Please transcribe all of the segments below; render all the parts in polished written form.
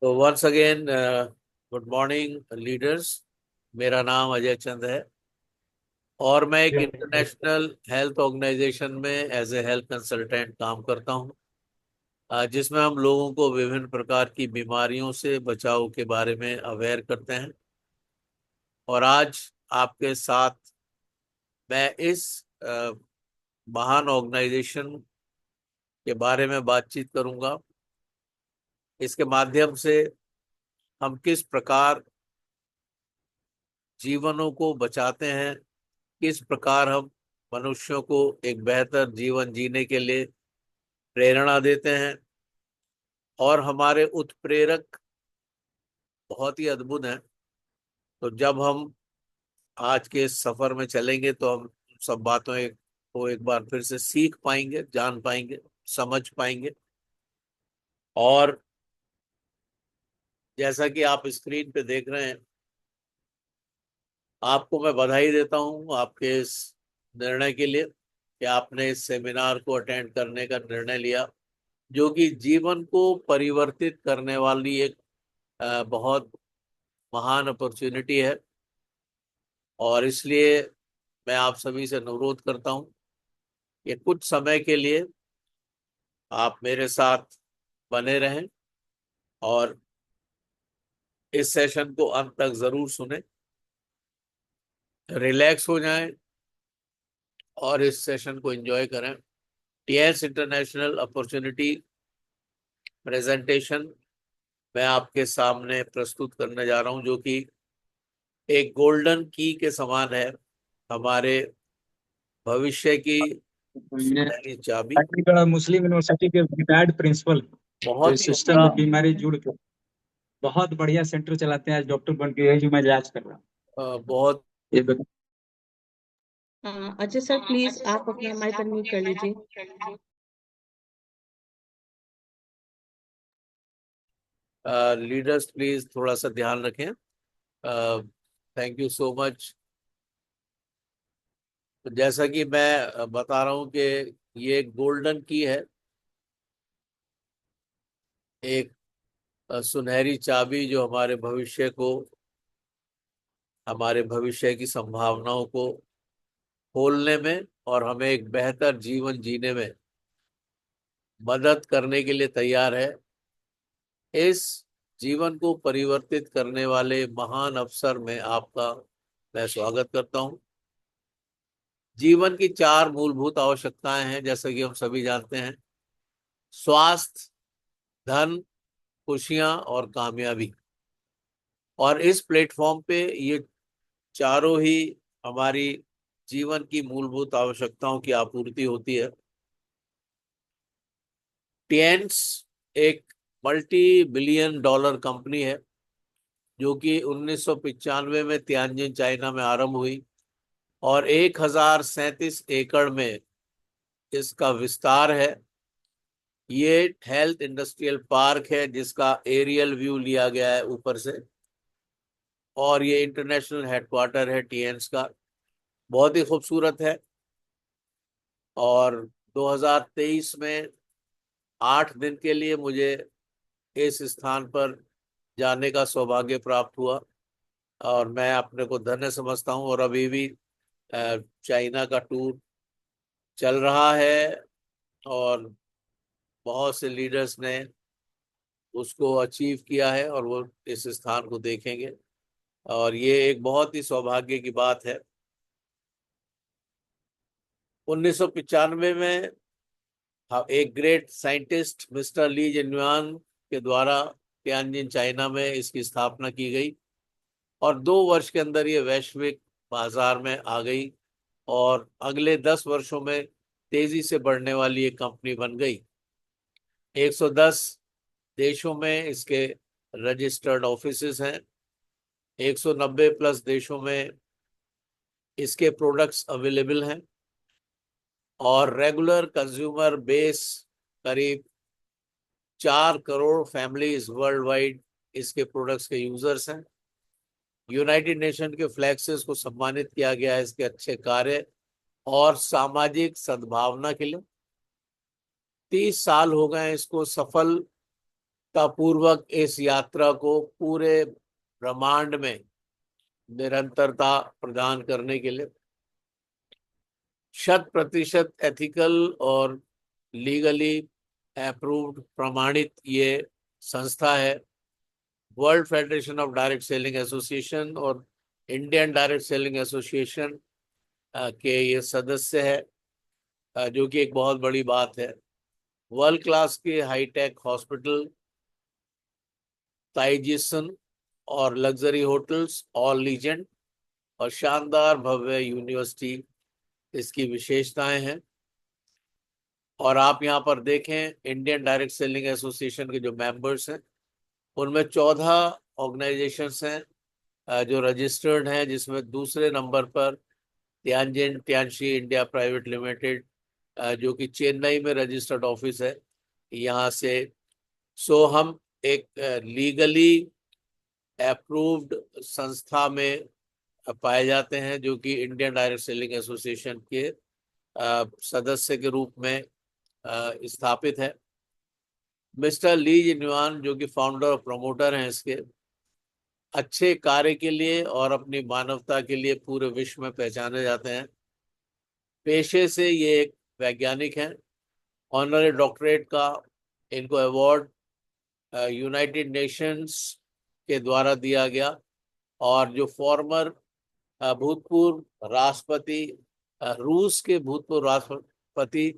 तो once again good morning leaders. मेरा नाम अजय चंद है और मैं एक इंटरनेशनल हेल्थ ऑर्गेनाइजेशन में एज ए हेल्थ कंसल्टेंट काम करता हूं, जिसमें हम लोगों को विभिन्न प्रकार की बीमारियों से बचाव के बारे में अवेयर करते हैं। और आज आपके साथ मैं इस महान ऑर्गेनाइजेशन के बारे में बातचीत करूंगा। इसके माध्यम से हम किस प्रकार जीवनों को बचाते हैं, किस प्रकार हम मनुष्यों को एक बेहतर जीवन जीने के लिए प्रेरणा देते हैं। और हमारे उत्प्रेरक बहुत ही अद्भुत हैं। तो जब हम आज के इस सफर में चलेंगे तो हम सब बातों को एक बार फिर से सीख पाएंगे, जान पाएंगे, समझ पाएंगे। और जैसा कि आप स्क्रीन पे देख रहे हैं, आपको मैं बधाई देता हूं आपके इस निर्णय के लिए कि आपने इस सेमिनार को अटेंड करने का निर्णय लिया, जो कि जीवन को परिवर्तित करने वाली एक बहुत महान अपॉर्चुनिटी है। और इसलिए मैं आप सभी से अनुरोध करता हूं कि कुछ समय के लिए आप मेरे साथ बने रहें और इस सेशन को अंत तक जरूर सुने, रिलैक्स हो जाएं और इस सेशन को एंजॉय करें। टीएस इंटरनेशनल अपॉर्चुनिटी प्रेजेंटेशन मैं आपके सामने प्रस्तुत करने जा रहा हूं, जो कि एक गोल्डन की के समान है, हमारे भविष्य की मैं सुनहरी चाबी। चंडीगढ़ मुस्लिम यूनिवर्सिटी के रिटायर्ड प्रिंसिपल जो बहुत ही सिस्टम उम्दा, में बीमारी जुड़ के बहुत बढ़िया सेंटर चलाते हैं। आज डॉक्टर बन के यही जो मैं इलाज कर रहा हूँ। बहुत ये बता- अजय सर प्लीज आप अपना माइक अनम्यूट कर लीजिए। लीडर्स प्लीज थोड़ा सा ध्यान रखें। Thank you so much. तो जैसा कि मैं बता रहा हूं कि ये गोल्डन की है, एक सुनहरी चाबी जो हमारे भविष्य को, हमारे भविष्य की संभावनाओं को खोलने में और हमें एक बेहतर जीवन जीने में मदद करने के लिए तैयार है। इस जीवन को परिवर्तित करने वाले महान अवसर में आपका मैं स्वागत करता हूं। जीवन की चार मूलभूत आवश्यकताएं हैं, जैसा कि हम सभी जानते हैं: स्वास्थ्य, धन, खुशियां और कामयाबी। और इस प्लेटफॉर्म पे ये चारों ही हमारी जीवन की मूलभूत आवश्यकताओं की आपूर्ति होती है। टिएंट्स एक मल्टी बिलियन डॉलर कंपनी है, जो कि 1995 में तियानजिन चाइना में आरंभ हुई और 1037 एकड़ में इसका विस्तार है। ये हेल्थ इंडस्ट्रियल पार्क है जिसका एरियल व्यू लिया गया है ऊपर से, और ये इंटरनेशनल हेडक्वार्टर है टीएंस का। बहुत ही खूबसूरत है। और 2023 में 8 दिन के लिए मुझे इस स्थान पर जाने का सौभाग्य प्राप्त हुआ और मैं अपने को धन्य समझता हूँ। और अभी भी चाइना का टूर चल रहा है और बहुत से लीडर्स ने उसको अचीव किया है और वो इस स्थान को देखेंगे, और ये एक बहुत ही सौभाग्य की बात है। 1995 में एक ग्रेट साइंटिस्ट मिस्टर ली जिनयुआन के द्वारा तियानजिन चाइना में इसकी स्थापना की गई और 2 वर्ष के अंदर ये वैश्विक बाजार में आ गई और अगले 10 वर्षों में तेजी से बढ़ने वाली एक कंपनी बन गई। 110 देशों में इसके रजिस्टर्ड ऑफिसेज हैं। 190 प्लस देशों में इसके प्रोडक्ट्स अवेलेबल हैं और रेगुलर कंज्यूमर बेस करीब 4 करोड़ फैमिलीज वर्ल्ड वाइड इसके प्रोडक्ट्स के यूजर्स हैं। यूनाइटेड नेशन के फ्लैग्स को सम्मानित किया गया है इसके अच्छे कार्य और सामाजिक सद्भावना के लिए। 30 साल हो गए इसको सफल पूर्वक इस यात्रा को पूरे ब्रह्मांड में निरंतरता प्रदान करने के लिए 100% एथिकल और लीगली अप्रूव्ड प्रमाणित ये संस्था है। World federation of direct selling association और इंडियन डायरेक्ट सेलिंग एसोसिएशन के ये सदस्य है, जो कि एक बहुत बड़ी बात है। वर्ल्ड क्लास के हाईटेक हॉस्पिटल, ताइजिसन और लग्जरी होटल्स, ऑल लीजेंड और शानदार भव्य यूनिवर्सिटी इसकी विशेषताएं हैं। और आप यहाँ पर देखें, इंडियन डायरेक्ट सेलिंग एसोसिएशन के जो मेंबर्स हैं उनमें 14 ऑर्गेनाइजेशंस हैं जो रजिस्टर्ड हैं, जिसमें दूसरे नंबर पर तियानशी इंडिया प्राइवेट लिमिटेड, जो कि चेन्नई में रजिस्टर्ड ऑफिस है यहाँ से। सो हम एक लीगली अप्रूव्ड संस्था में पाए जाते हैं, जो कि इंडियन डायरेक्ट सेलिंग एसोसिएशन के सदस्य के रूप में स्थापित है। मिस्टर ली जिनवान, जो कि फाउंडर और प्रमोटर हैं इसके, अच्छे कार्य के लिए और अपनी मानवता के लिए पूरे विश्व में पहचाने जाते हैं। पेशे से ये एक वैज्ञानिक हैं। ऑनररी डॉक्टरेट का इनको अवार्ड यूनाइटेड नेशंस के द्वारा दिया गया। और जो फॉर्मर भूतपूर्व राष्ट्रपति, रूस के भूतपूर्व राष्ट्रपति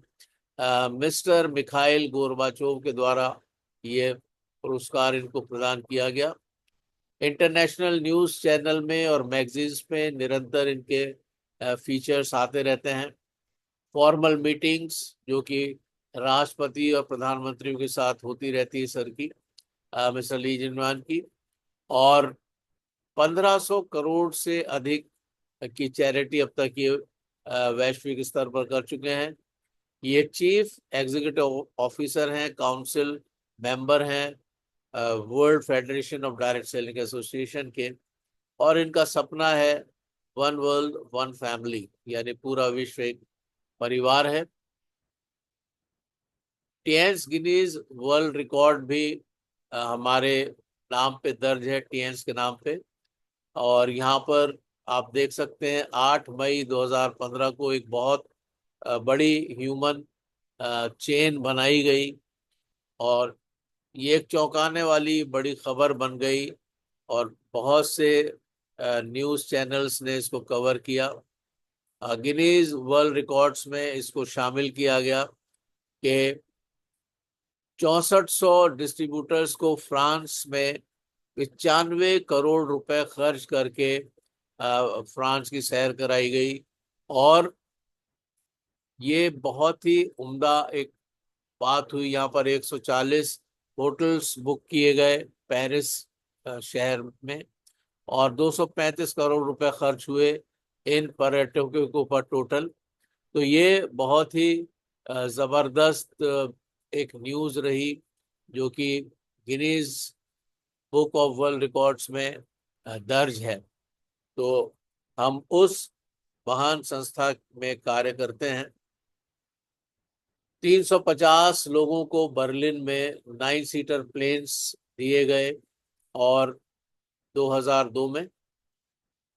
मिस्टर मिखाइल गोर्बाचोव के द्वारा ये पुरस्कार इनको प्रदान किया गया। इंटरनेशनल न्यूज़ चैनल में और मैगजीन्स में निरंतर इनके फीचर्स आते रहते हैं। फॉर्मल मीटिंग्स जो कि राष्ट्रपति और प्रधानमंत्रियों के साथ होती रहती है सर की, मिस्टर ली जिनवान की, और 1500 करोड़ से अधिक की चैरिटी अब तक ये वैश्विक स्तर पर कर चुके हैं। ये चीफ एग्जीक्यूटिव ऑफिसर हैं, काउंसिल मेंबर हैं world federation of direct selling association के। और इनका सपना है वन वर्ल्ड वन फैमिली, यानी पूरा विश्व एक परिवार है। टीएंस गिनीज वर्ल्ड रिकॉर्ड भी हमारे नाम पे दर्ज है, टीएंस के नाम पे। और यहाँ पर आप देख सकते हैं 8 मई 2015 को एक बहुत बड़ी ह्यूमन चेन बनाई गई और ये एक चौंकाने वाली बड़ी खबर बन गई और बहुत से न्यूज़ चैनल्स ने इसको कवर किया। गिनीज वर्ल्ड रिकॉर्ड्स में इसको शामिल किया गया कि 6400 डिस्ट्रीब्यूटर्स को फ्रांस में 95 करोड़ रुपए खर्च करके फ्रांस की सैर कराई गई। और ये बहुत ही उम्दा एक बात हुई। यहाँ पर 140 होटल्स बुक किए गए पेरिस शहर में और 235 करोड़ रुपए खर्च हुए इन पर्यटकों के ऊपर टोटल। तो ये बहुत ही ज़बरदस्त एक न्यूज़ रही, जो कि Guinness book of world records में दर्ज है। तो हम उस महान संस्था में कार्य करते हैं। 350 लोगों को बर्लिन में 9 सीटर प्लेन्स दिए गए और 2002 में।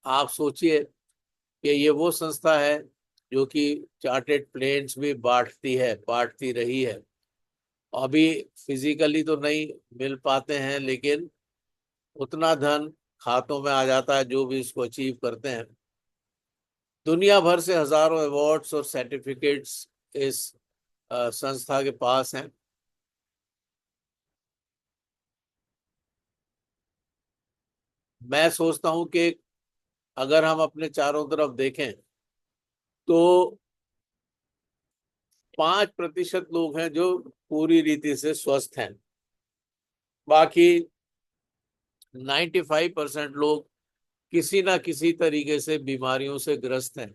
आप सोचिए कि ये वो संस्था है जो कि चार्टेड प्लेन्स भी बांटती रही है। अभी फिजिकली तो नहीं मिल पाते हैं, लेकिन उतना धन खातों में आ जाता है जो भी इसको अचीव करते हैं। दुनिया भर से हजारों अवार्ड्स और सर्टिफिकेट्स इस संस्था के पास हैं। मैं सोचता हूं कि अगर हम अपने चारों तरफ देखें तो 5% लोग हैं जो पूरी रीति से स्वस्थ हैं, बाकी 95% लोग किसी ना किसी तरीके से बीमारियों से ग्रस्त हैं।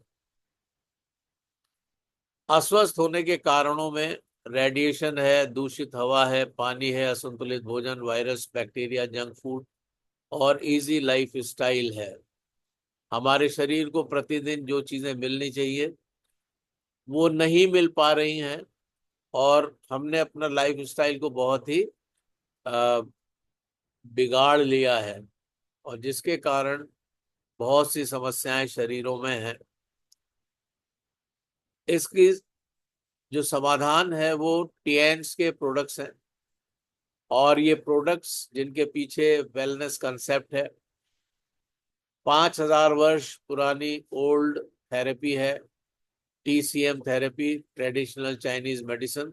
अस्वस्थ होने के कारणों में रेडिएशन है, दूषित हवा है, पानी है, असंतुलित भोजन, वायरस, बैक्टीरिया, जंक फूड और इजी लाइफ स्टाइल है। हमारे शरीर को प्रतिदिन जो चीजें मिलनी चाहिए वो नहीं मिल पा रही हैं और हमने अपना लाइफ स्टाइल को बहुत ही बिगाड़ लिया है और जिसके कारण बहुत सी समस्याएं शरीरों में हैं। इसकी जो समाधान है वो टीएन्स के प्रोडक्ट्स हैं और ये प्रोडक्ट्स जिनके पीछे वेलनेस कंसेप्ट है, 5,000 वर्ष पुरानी ओल्ड थेरेपी है, TCM therapy, traditional Chinese medicine,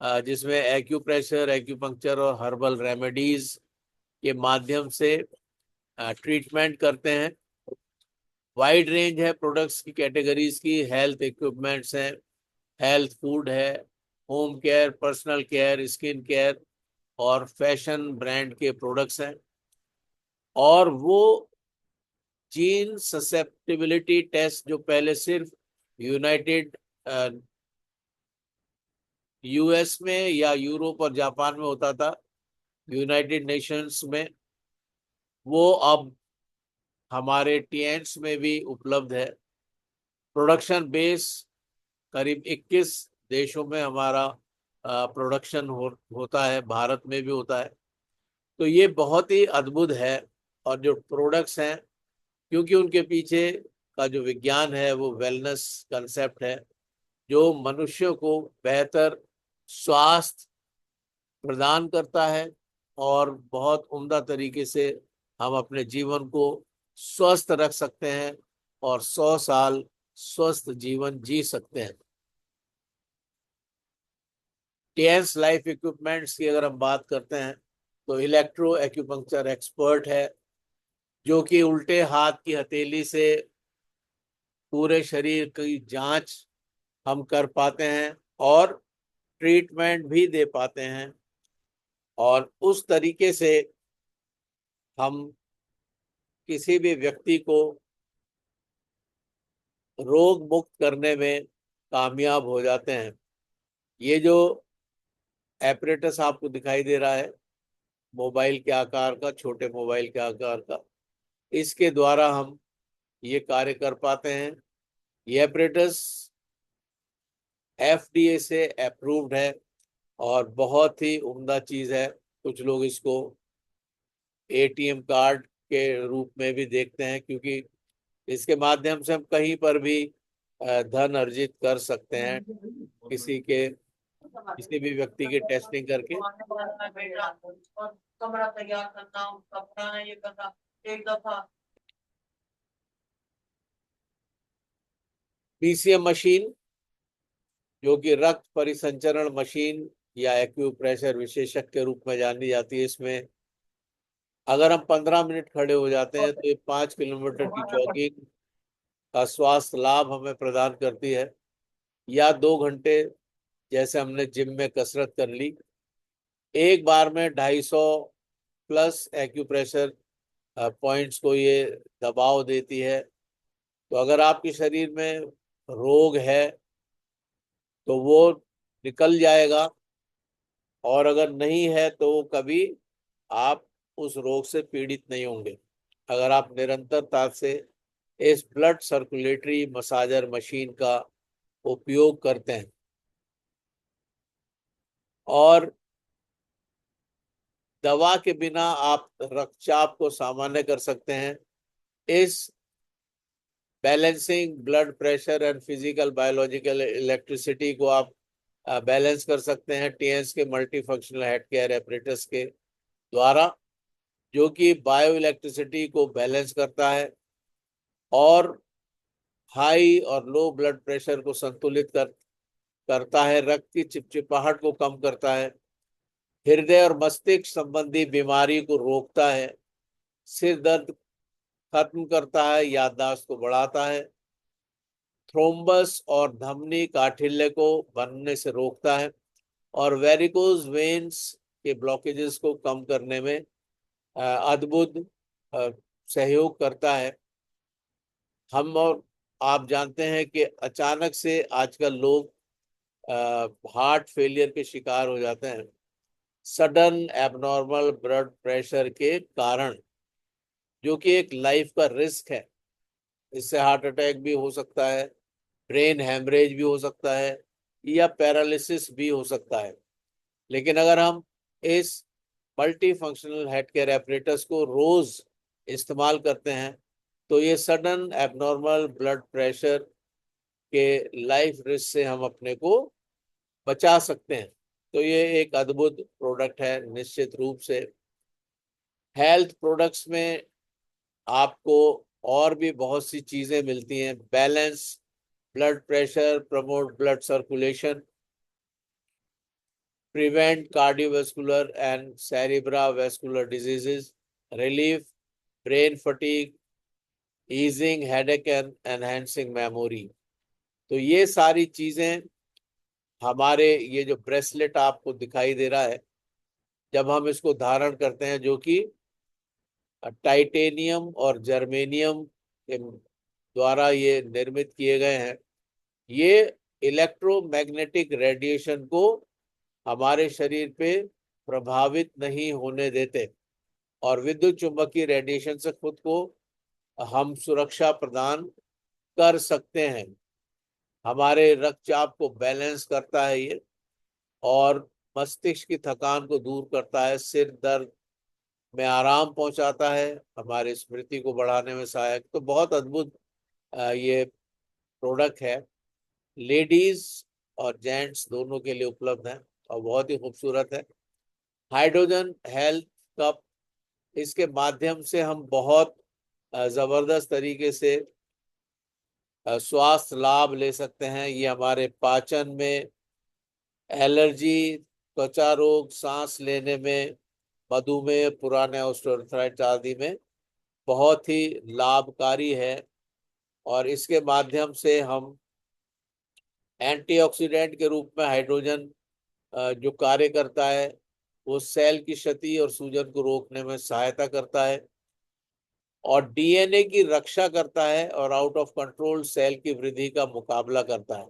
जिसमें एक्यूप्रेशर, एक्यूपंक्चर और हर्बल रेमेडीज के माध्यम से ट्रीटमेंट करते हैं। वाइड रेंज है प्रोडक्ट्स की, कैटेगरीज की। हेल्थ इक्विपमेंट्स हैं, हेल्थ फूड है, home care, personal care, skin care और फैशन ब्रांड के प्रोडक्ट्स हैं। और वो जीन ससेप्टिबिलिटी टेस्ट जो पहले सिर्फ यूनाइटेड यूएस में या यूरोप और जापान में होता था, यूनाइटेड नेशंस में, वो अब हमारे टीएंट्स में भी उपलब्ध है। प्रोडक्शन बेस करीब 21 देशों में हमारा प्रोडक्शन होता है, भारत में भी होता है। तो ये बहुत ही अद्भुत है। और जो प्रोडक्ट्स हैं, क्योंकि उनके पीछे का जो विज्ञान है वो वेलनेस कंसेप्ट है, जो मनुष्यों को बेहतर स्वास्थ्य प्रदान करता है और बहुत उम्दा तरीके से हम अपने जीवन को स्वस्थ रख सकते हैं और 100 साल स्वस्थ जीवन जी सकते हैं। टीएंस लाइफ इक्विपमेंट्स की अगर हम बात करते हैं तो इलेक्ट्रो एक्यूपंक्चर एक्सपर्ट है, जो कि उल्टे हाथ की हथेली से पूरे शरीर की जांच हम कर पाते हैं और ट्रीटमेंट भी दे पाते हैं। और उस तरीके से हम किसी भी व्यक्ति को रोग मुक्त करने में कामयाब हो जाते हैं। ये जो एपरेटस आपको दिखाई दे रहा है, मोबाइल के आकार का, छोटे मोबाइल के आकार का, इसके द्वारा हम ये कार्य कर पाते हैं। ये एपरेटस एफडीए से अप्रूव्ड है और बहुत ही उम्दा चीज है। कुछ लोग इसको एटीएम कार्ड के रूप में भी देखते हैं, क्योंकि इसके माध्यम से हम कहीं पर भी धन अर्जित कर सकते हैं, किसी भी व्यक्ति की टेस्टिंग करके। कमरा तैयार करना, उसका बनाना, ये करना, एक दफा पीसीएम मशीन, जो कि रक्त परिसंचरण मशीन या एक्यूप्रेशर विशेषज्ञ के रूप में जानी जाती है, इसमें अगर हम 15 मिनट खड़े हो जाते हैं तो ये 5 किलोमीटर की जॉगिंग का स्वास्थ्य लाभ हमें प्रदान करती है, या 2 घंटे जैसे हमने जिम में कसरत कर ली। एक बार में 250 प्लस एक्यूप्रेशर पॉइंट्स को ये दबाव देती है। तो अगर आपके शरीर में रोग है तो वो निकल जाएगा, और अगर नहीं है तो कभी आप उस रोग से पीड़ित नहीं होंगे, अगर आप निरंतरता से इस ब्लड सर्कुलेटरी मसाजर मशीन का उपयोग करते हैं। और दवा के बिना आप रक्तचाप को सामान्य कर सकते हैं। इस balancing blood pressure and physical biological electricity को आप बैलेंस कर सकते हैं टीएंस के multi functional head care apparatus के द्वारा, जो कि बायो इलेक्ट्रिसिटी को बैलेंस करता है और हाई और लो ब्लड प्रेशर को संतुलित करता है, रक्त की चिपचिपाहट को कम करता है, हृदय और मस्तिष्क संबंधी बीमारी को रोकता है, सिर दर्द खत्म करता है, याददाश्त को बढ़ाता है, थ्रोम्बस और धमनी काठिल्य को बनने से रोकता है और वेरिकोज वेन्स के ब्लॉकेजेस को कम करने में अद्भुत सहयोग करता है। हम और आप जानते हैं कि अचानक से आजकल लोग हार्ट फेलियर के शिकार हो जाते हैं सडन एबनॉर्मल ब्लड प्रेशर के कारण, जो कि एक लाइफ का रिस्क है। इससे हार्ट अटैक भी हो सकता है, ब्रेन हैमरेज भी हो सकता है, या पैरालिसिस भी हो सकता है। लेकिन अगर हम इस multi functional head care apparatus को रोज इस्तेमाल करते हैं तो ये सडन एबनॉर्मल ब्लड प्रेशर के लाइफ रिस्क से हम अपने को बचा सकते हैं। तो ये एक अद्भुत प्रोडक्ट है निश्चित रूप से। हेल्थ प्रोडक्ट्स में आपको और भी बहुत सी चीजें मिलती हैं। Balance blood pressure, promote blood circulation, prevent cardiovascular and cerebrovascular diseases, relieve brain fatigue, easing headache and enhancing memory। तो ये सारी चीजें हमारे ये जो ब्रेसलेट आपको दिखाई दे रहा है, जब हम इसको धारण करते हैं, जो कि टाइटेनियम और जर्मेनियम के द्वारा ये निर्मित किए गए हैं, ये इलेक्ट्रोमैग्नेटिक रेडिएशन को हमारे शरीर पे प्रभावित नहीं होने देते और विद्युत चुंबकीय रेडिएशन से खुद को हम सुरक्षा प्रदान कर सकते हैं। हमारे रक्तचाप को बैलेंस करता है ये, और मस्तिष्क की थकान को दूर करता है, सिर दर्द में आराम पहुंचाता है, हमारी स्मृति को बढ़ाने में सहायक। तो बहुत अद्भुत ये प्रोडक्ट है। लेडीज और जेंट्स दोनों के लिए उपलब्ध है और बहुत ही खूबसूरत है। हाइड्रोजन हेल्थ कप, इसके माध्यम से हम बहुत जबरदस्त तरीके से स्वास्थ्य लाभ ले सकते हैं। ये हमारे पाचन में, एलर्जी, त्वचा रोग, सांस लेने में, मधुमेह, पुराने ऑस्टियोआर्थराइटिस आदि में बहुत ही लाभकारी है। और इसके माध्यम से हम एंटीऑक्सीडेंट के रूप में हाइड्रोजन जो कार्य करता है, वो सेल की क्षति और सूजन को रोकने में सहायता करता है और डीएनए की रक्षा करता है और आउट ऑफ कंट्रोल सेल की वृद्धि का मुकाबला करता है।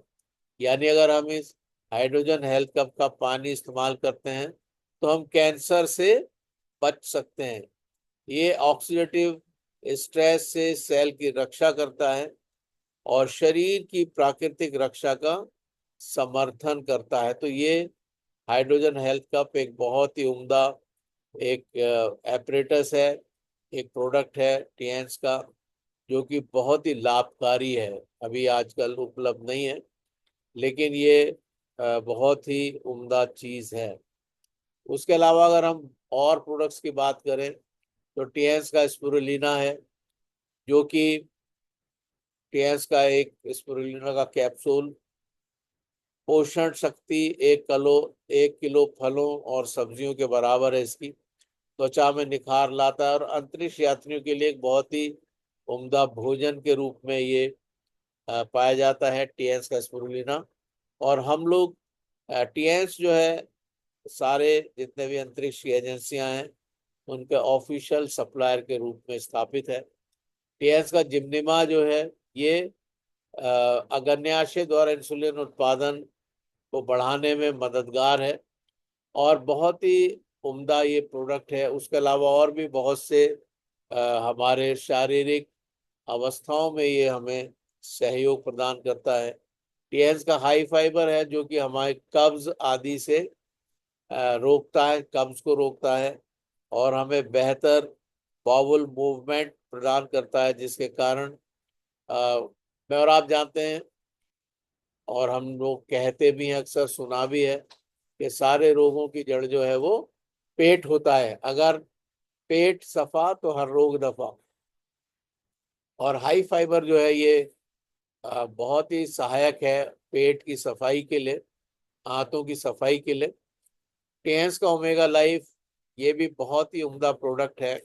यानी अगर हम इस हाइड्रोजन हेल्थ कप का पानी इस्तेमाल करते हैं तो हम कैंसर से बच सकते हैं। ये ऑक्सीडेटिव स्ट्रेस से सेल की रक्षा करता है और शरीर की प्राकृतिक रक्षा का समर्थन करता है। तो ये हाइड्रोजन हेल्थ कप एक बहुत ही उम्दा एक एपरेटस है, एक प्रोडक्ट है टीएंस का, जो कि बहुत ही लाभकारी है। अभी आजकल उपलब्ध नहीं है, लेकिन ये बहुत ही उम्दा चीज है। उसके अलावा अगर हम और प्रोडक्ट्स की बात करें तो टीएंस का स्पिरुलिना है, जो कि टीएंस का एक स्पिरुलिना का कैप्सूल पोषण शक्ति 1 किलो फलों और सब्जियों के बराबर है। इसकी त्वचा में निखार लाता है और अंतरिक्ष यात्रियों के लिए एक बहुत ही उम्दा भोजन के रूप में ये पाया जाता है टीएंस का स्पिरुलिना। और हम लोग टीएंस जो है, सारे जितने भी अंतरिक्ष की एजेंसियां हैं उनके ऑफिशियल सप्लायर के रूप में स्थापित है। टीएंस का जिम्निमा जो है, ये अग्न्याशय द्वारा इंसुलिन उत्पादन को बढ़ाने में मददगार है और बहुत ही उम्दा ये प्रोडक्ट है। उसके अलावा और भी बहुत से हमारे शारीरिक अवस्थाओं में ये हमें सहयोग प्रदान करता है। टीएंस का हाई फाइबर है, जो कि हमारे कब्ज आदि से रोकता है, कब्ज को रोकता है और हमें बेहतर बाउल मूवमेंट प्रदान करता है, जिसके कारण मैं और आप जानते हैं और हम लोग कहते भी हैं, अक्सर सुना भी है कि सारे रोगों की जड़ जो है वो पेट होता है। अगर पेट सफा तो हर रोग दफा। और हाई फाइबर जो है ये बहुत ही सहायक है पेट की सफाई के लिए, आंतों की सफाई के लिए। टेंस का ओमेगा लाइफ, ये भी बहुत ही उम्दा प्रोडक्ट है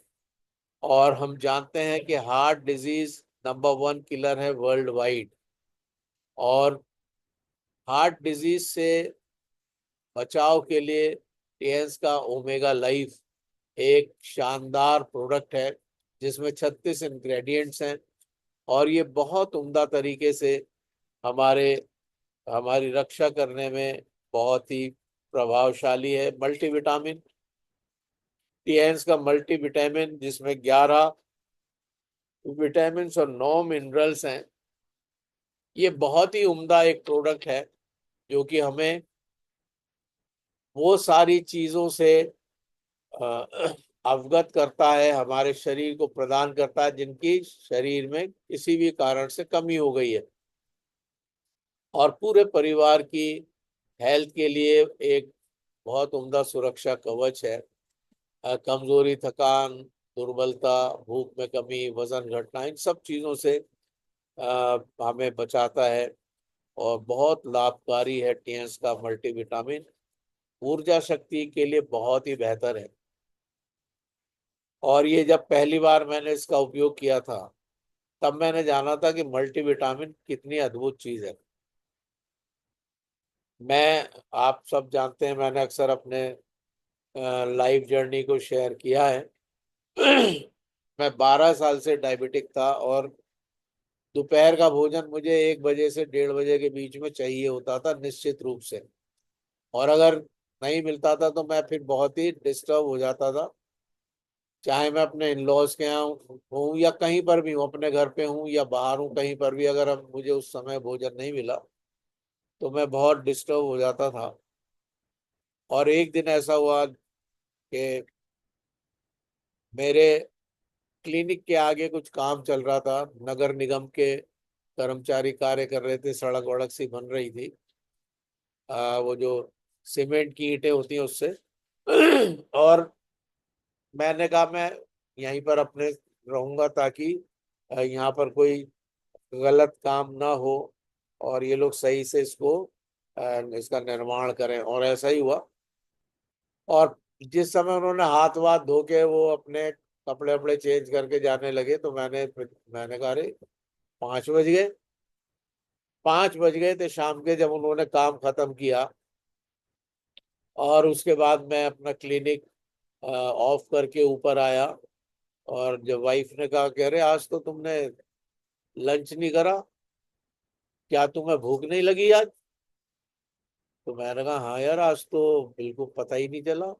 और हम जानते हैं कि हार्ट डिजीज नंबर 1 किलर है वर्ल्ड वाइड। और हार्ट डिजीज से बचाव के लिए टेंस का ओमेगा लाइफ एक शानदार प्रोडक्ट है, जिसमें 36 इंग्रेडिएंट्स हैं और ये बहुत उम्दा तरीके से हमारी रक्षा करने में बहुत ही प्रभावशाली है। मल्टीविटामिन, टीएंस का मल्टीविटामिन, जिसमें 11 विटामिन और 9 मिनरल्स हैं। ये बहुत ही उम्दा एक प्रोडक्ट है जो कि हमें वो सारी चीज़ों से अवगत करता है, हमारे शरीर को प्रदान करता है, जिनकी शरीर में किसी भी कारण से कमी हो गई है, और पूरे परिवार की हेल्थ के लिए एक बहुत उम्दा सुरक्षा कवच है। कमजोरी, थकान, दुर्बलता, भूख में कमी, वजन घटना, इन सब चीज़ों से हमें बचाता है, और बहुत लाभकारी है टीएंस का मल्टीविटामिन। ऊर्जा शक्ति के लिए बहुत ही बेहतर है। और ये जब पहली बार मैंने इसका उपयोग किया था, तब मैंने जाना था कि मल्टीविटामिन कितनी अद्भुत चीज है। आप सब जानते हैं, मैंने अक्सर अपने लाइफ जर्नी को शेयर किया है। मैं 12 साल से डायबिटिक था, और दोपहर का भोजन मुझे 1 बजे से 1:30 बजे के बीच में चाहिए होता था, निश्चित रूप से। और अगर नहीं मिलता था तो मैं फिर बहुत ही डिस्टर्ब हो जाता था। चाहे मैं अपने इन लॉज के यहाँ हूँ या कहीं पर भी हूँ, अपने घर पे हूँ या बाहर हूँ, कहीं पर भी अगर अब मुझे उस समय भोजन नहीं मिला तो मैं बहुत डिस्टर्ब हो जाता था। और एक दिन ऐसा हुआ कि मेरे क्लिनिक के आगे कुछ काम चल रहा था, नगर निगम के कर्मचारी कार्य कर रहे थे, सड़क वड़क सी बन रही थी, वो जो सीमेंट की ईंटें होती हैं उससे। और मैंने कहा मैं यहीं पर अपने रहूंगा, ताकि यहाँ पर कोई गलत काम ना हो और ये लोग सही से इसका निर्माण करें। और ऐसा ही हुआ। और जिस समय उन्होंने हाथ वाथ धो के वो अपने कपड़े वपड़े चेंज करके जाने लगे, तो मैंने कहा अरे 5 बज गए। 5 बज गए थे शाम के, जब उन्होंने काम खत्म किया। और उसके बाद मैं अपना क्लिनिक ऑफ करके ऊपर आया, और जब वाइफ ने कहा कि अरे आज तो तुमने लंच नहीं करा, क्या तुम्हें भूख नहीं लगी आज? तो मैंने कहा हाँ यार, आज तो बिल्कुल पता ही नहीं चला,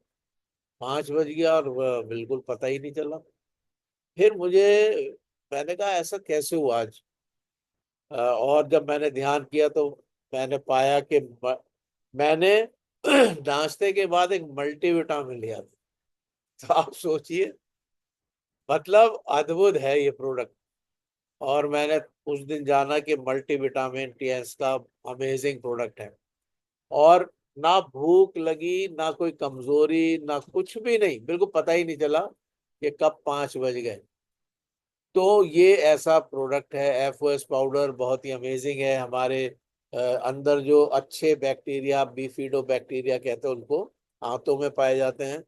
5 बज गया और बिल्कुल पता ही नहीं चला। फिर मैंने कहा ऐसा कैसे हुआ आज? और जब मैंने ध्यान किया तो मैंने पाया कि मैंने नाश्ते के बाद एक मल्टीविटामिन लिया था। तो आप सोचिए, मतलब अद्भुत है ये प्रोडक्ट। और मैंने उस दिन जाना कि मल्टीविटामिन टीएस का अमेजिंग प्रोडक्ट है। और ना भूख लगी, ना कोई कमजोरी, ना कुछ भी नहीं, बिल्कुल पता ही नहीं चला कि कब 5 बज गए। तो ये ऐसा प्रोडक्ट है। एफओएस पाउडर बहुत ही अमेजिंग है। हमारे अंदर जो अच्छे बैक्टीरिया, बीफिडो बैक्टीरिया कहते हैं उनको, आंतों में पाए जाते हैं,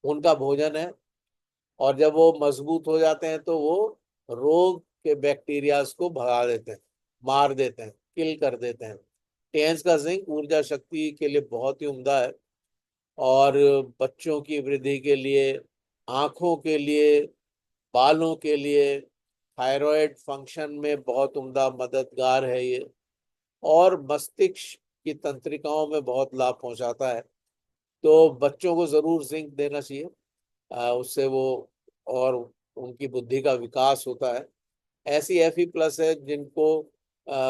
उनका भोजन है। और जब वो मजबूत हो जाते हैं तो वो रोग के बैक्टीरियाज को भगा देते हैं, मार देते हैं, किल कर देते हैं। टेंस का जिंक ऊर्जा शक्ति के लिए बहुत ही उम्दा है, और बच्चों की वृद्धि के लिए, आंखों के लिए, बालों के लिए, थायराइड फंक्शन में बहुत उम्दा मददगार है ये। और मस्तिष्क की तंत्रिकाओं में बहुत लाभ पहुंचाता है। तो बच्चों को जरूर जिंक देना चाहिए, उससे वो और उनकी बुद्धि का विकास होता है। ऐसी Fe+ है जिनको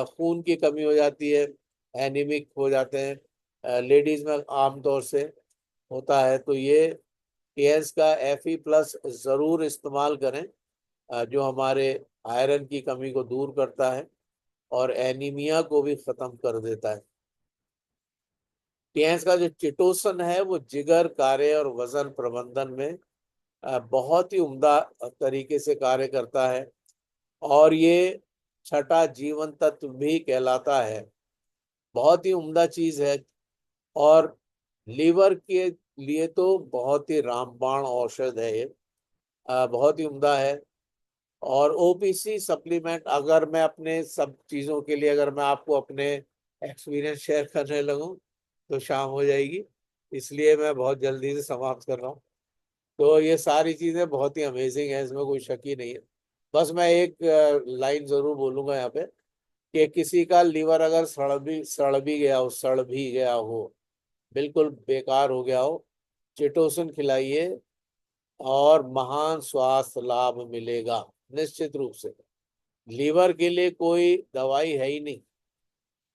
खून की कमी हो जाती है, एनीमिक हो जाते हैं, लेडीज में आमतौर से होता है। तो ये टीएस का Fe+ जरूर इस्तेमाल करें, जो हमारे आयरन की कमी को दूर करता है और एनीमिया को भी खत्म कर देता है। टीएस का जो चिटोसन है वो जिगर कार्य और वजन प्रबंधन में बहुत ही उम्दा तरीके से कार्य करता है, और ये छठा जीवन तत्व भी कहलाता है। बहुत ही उम्दा चीज है। और लीवर के लिए तो बहुत ही रामबाण औषध है ये, बहुत ही उम्दा है। और ओपीसी सप्लीमेंट, अगर मैं अपने सब चीज़ों के लिए अगर मैं आपको अपने एक्सपीरियंस शेयर करने लगूं तो शाम हो जाएगी, इसलिए मैं बहुत जल्दी से समाप्त कर रहा हूँ। तो ये सारी चीज़ें बहुत ही अमेजिंग है, इसमें कोई शक ही नहीं है। बस मैं एक लाइन जरूर बोलूंगा यहाँ पे, कि किसी का लीवर अगर सड़ भी गया हो, बिल्कुल बेकार हो गया हो, चिटोसन खिलाइए और महान स्वास्थ्य लाभ मिलेगा, निश्चित रूप से। लीवर के लिए कोई दवाई है ही नहीं।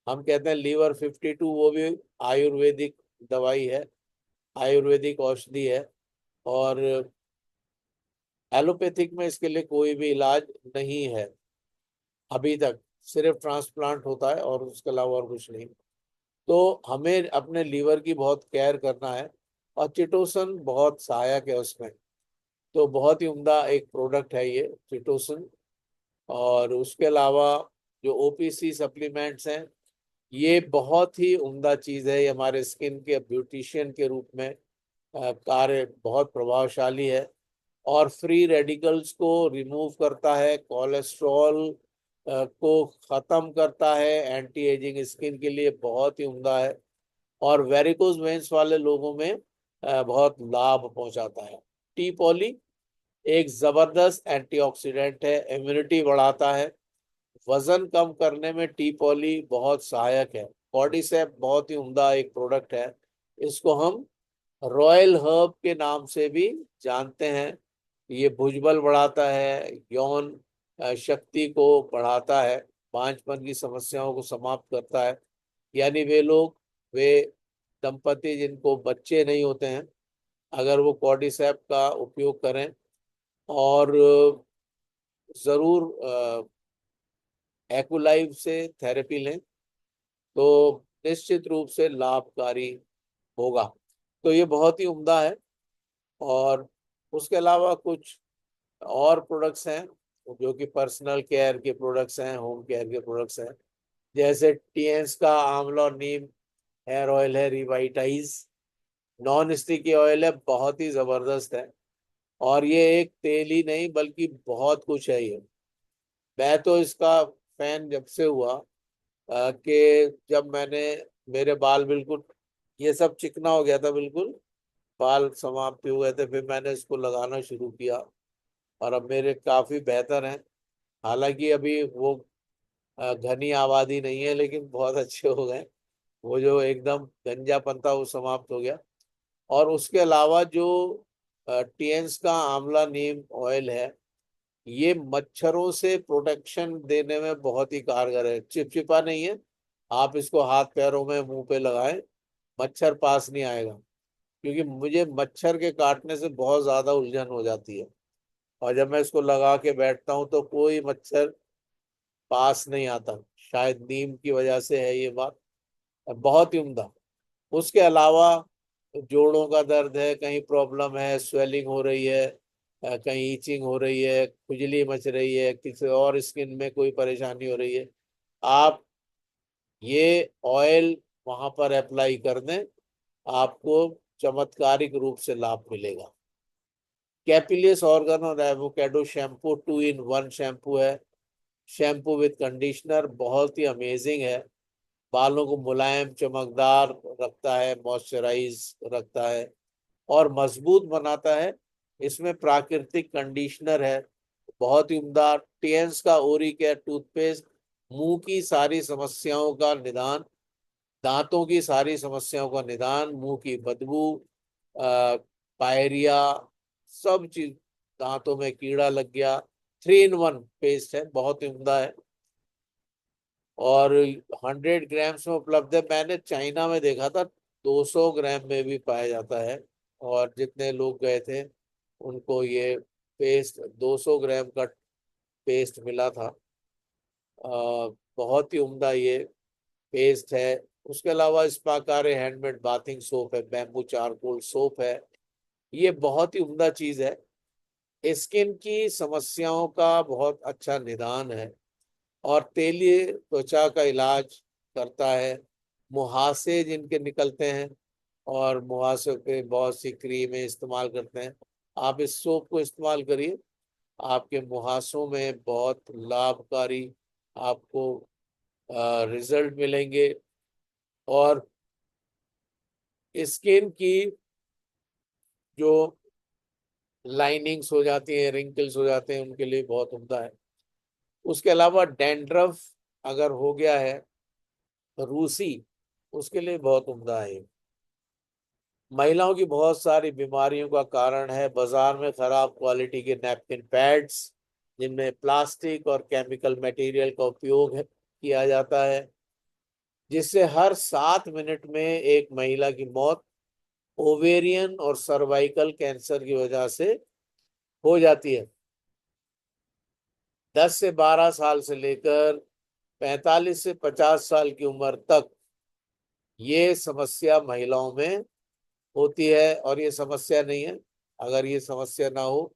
हम कहते हैं लीवर 52, वो भी आयुर्वेदिक दवाई है, आयुर्वेदिक औषधि है। और एलोपैथिक में इसके लिए कोई भी इलाज नहीं है अभी तक, सिर्फ ट्रांसप्लांट होता है और उसके अलावा और कुछ नहीं। तो हमें अपने लीवर की बहुत केयर करना है, और चिटोसन बहुत सहायक है उसमें। तो बहुत ही उम्दा एक प्रोडक्ट है ये चिटोसन। और उसके अलावा जो ओपीसी सप्लीमेंट्स हैं, ये बहुत ही उम्दा चीज़ है। ये हमारे स्किन के ब्यूटिशियन के रूप में कार्य बहुत प्रभावशाली है, और फ्री रेडिकल्स को रिमूव करता है, कोलेस्ट्रॉल को ख़त्म करता है, एंटी एजिंग स्किन के लिए बहुत ही उम्दा है, और वेरिकोज वेन्स वाले लोगों में बहुत लाभ पहुंचाता है। टी पॉली एक ज़बरदस्त एंटीऑक्सीडेंट है, इम्यूनिटी बढ़ाता है, वजन कम करने में टी पॉली बहुत सहायक है। कॉर्डिसेप बहुत ही उम्दा एक प्रोडक्ट है। इसको हम रॉयल हर्ब के नाम से भी जानते हैं। ये भुजबल बढ़ाता है, यौन शक्ति को बढ़ाता है, बांझपन की समस्याओं को समाप्त करता है। यानी वे दंपति जिनको बच्चे नहीं होते हैं, अगर वो कॉर्डिसेप का उपयोग करें और ज़रूर एक्वलाइफ से थेरेपी लें, तो निश्चित रूप से लाभकारी होगा। तो ये बहुत ही उम्दा है। और उसके अलावा कुछ और प्रोडक्ट्स हैं जो कि पर्सनल केयर के प्रोडक्ट्स हैं, होम केयर के प्रोडक्ट्स हैं। जैसे टीएंस का आंवला और नीम हेयर ऑयल है, रिवाइटाइज नॉन स्टिकी ऑयल है, बहुत ही ज़बरदस्त है। और ये एक तेल ही नहीं बल्कि बहुत कुछ है ये। मैं तो इसका फैन जब से हुआ कि जब मैंने, मेरे बाल बिल्कुल ये सब चिकना हो गया था, बिल्कुल बाल समाप्ति हो गए थे, फिर मैंने इसको लगाना शुरू किया और अब मेरे काफ़ी बेहतर हैं। हालांकि अभी वो घनी आबादी नहीं है, लेकिन बहुत अच्छे हो गए। वो जो एकदम गंजापन था वो समाप्त हो गया। और उसके अलावा जो टीएंस का आंवला नीम ऑयल है, ये मच्छरों से प्रोटेक्शन देने में बहुत ही कारगर है। चिपचिपा नहीं है, आप इसको हाथ पैरों में मुंह पे लगाएं, मच्छर पास नहीं आएगा। क्योंकि मुझे मच्छर के काटने से बहुत ज़्यादा उलझन हो जाती है, और जब मैं इसको लगा के बैठता हूँ तो कोई मच्छर पास नहीं आता। शायद नीम की वजह से है ये बात। बहुत ही उम्दा। उसके अलावा जोड़ों का दर्द है, कहीं प्रॉब्लम है, स्वेलिंग हो रही है, कहीं ईचिंग हो रही है, खुजली मच रही है, किसी और स्किन में कोई परेशानी हो रही है, आप ये ऑयल वहां पर अप्लाई कर दें, आपको चमत्कारिक रूप से लाभ मिलेगा। कैपिलियस ऑर्गन और एवोकेडो शैम्पू 2 in 1 शैम्पू है। शैम्पू विद कंडीशनर बहुत ही अमेजिंग है। बालों को मुलायम चमकदार रखता है, मॉइस्चराइज रखता है और मजबूत बनाता है। इसमें प्राकृतिक कंडीशनर है, बहुत ही उम्दा। टीएंस का ओरी केयर टूथपेस्ट मुंह की सारी समस्याओं का निदान, दांतों की सारी समस्याओं का निदान, मुंह की बदबू, पायरिया, सब चीज, दांतों में कीड़ा लग गया, 3 in 1 पेस्ट है, बहुत ही उम्दा है। और 100 ग्राम्स में उपलब्ध है। मैंने चाइना में देखा था 200 ग्राम में भी पाया जाता है, और जितने लोग गए थे उनको ये पेस्ट 200 ग्राम का पेस्ट मिला था। बहुत ही उम्दा ये पेस्ट है। उसके अलावा स्पाकारे हैंडमेड बाथिंग सोप है, बैम्बू चारकोल सोप है। ये बहुत ही उम्दा चीज है, स्किन की समस्याओं का बहुत अच्छा निदान है, और तेलीय त्वचा का इलाज करता है। मुहासे जिनके निकलते हैं और मुहासे पे बहुत सी क्रीमें इस्तेमाल करते हैं, आप इस सोप को इस्तेमाल करिए, आपके मुहासों में बहुत लाभकारी आपको रिजल्ट मिलेंगे। और स्किन की जो लाइनिंग्स हो जाती हैं, रिंकल्स हो जाते हैं, उनके लिए बहुत उम्दा है। उसके अलावा डैंड्रफ अगर हो गया है, रूसी, उसके लिए बहुत उम्दा है। महिलाओं की बहुत सारी बीमारियों का कारण है बाजार में खराब क्वालिटी के नैपकिन पैड्स, जिनमें प्लास्टिक और केमिकल मटेरियल का उपयोग किया जाता है, जिससे हर 7 मिनट में एक महिला की मौत ओवेरियन और सर्वाइकल कैंसर की वजह से हो जाती है। 10 से 12 साल से लेकर 45 से 50 साल की उम्र तक ये समस्या महिलाओं में होती है। और ये समस्या नहीं है, अगर ये समस्या ना हो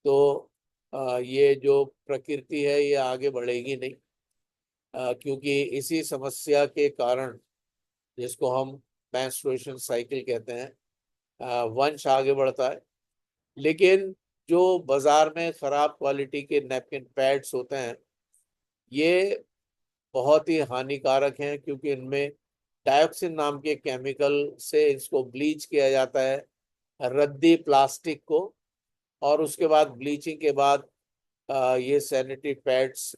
तो ये जो प्रकृति है ये आगे बढ़ेगी नहीं। क्योंकि इसी समस्या के कारण, जिसको हम मेंस्ट्रुएशन साइकिल कहते हैं, वंश आगे बढ़ता है। लेकिन जो बाजार में खराब क्वालिटी के नैपकिन पैड्स होते हैं ये बहुत ही हानिकारक हैं, क्योंकि इनमें डायोक्सिन नाम के केमिकल से इसको ब्लीच किया जाता है, रद्दी प्लास्टिक को। और उसके बाद ब्लीचिंग के बाद ये सैनिटरी पैड्स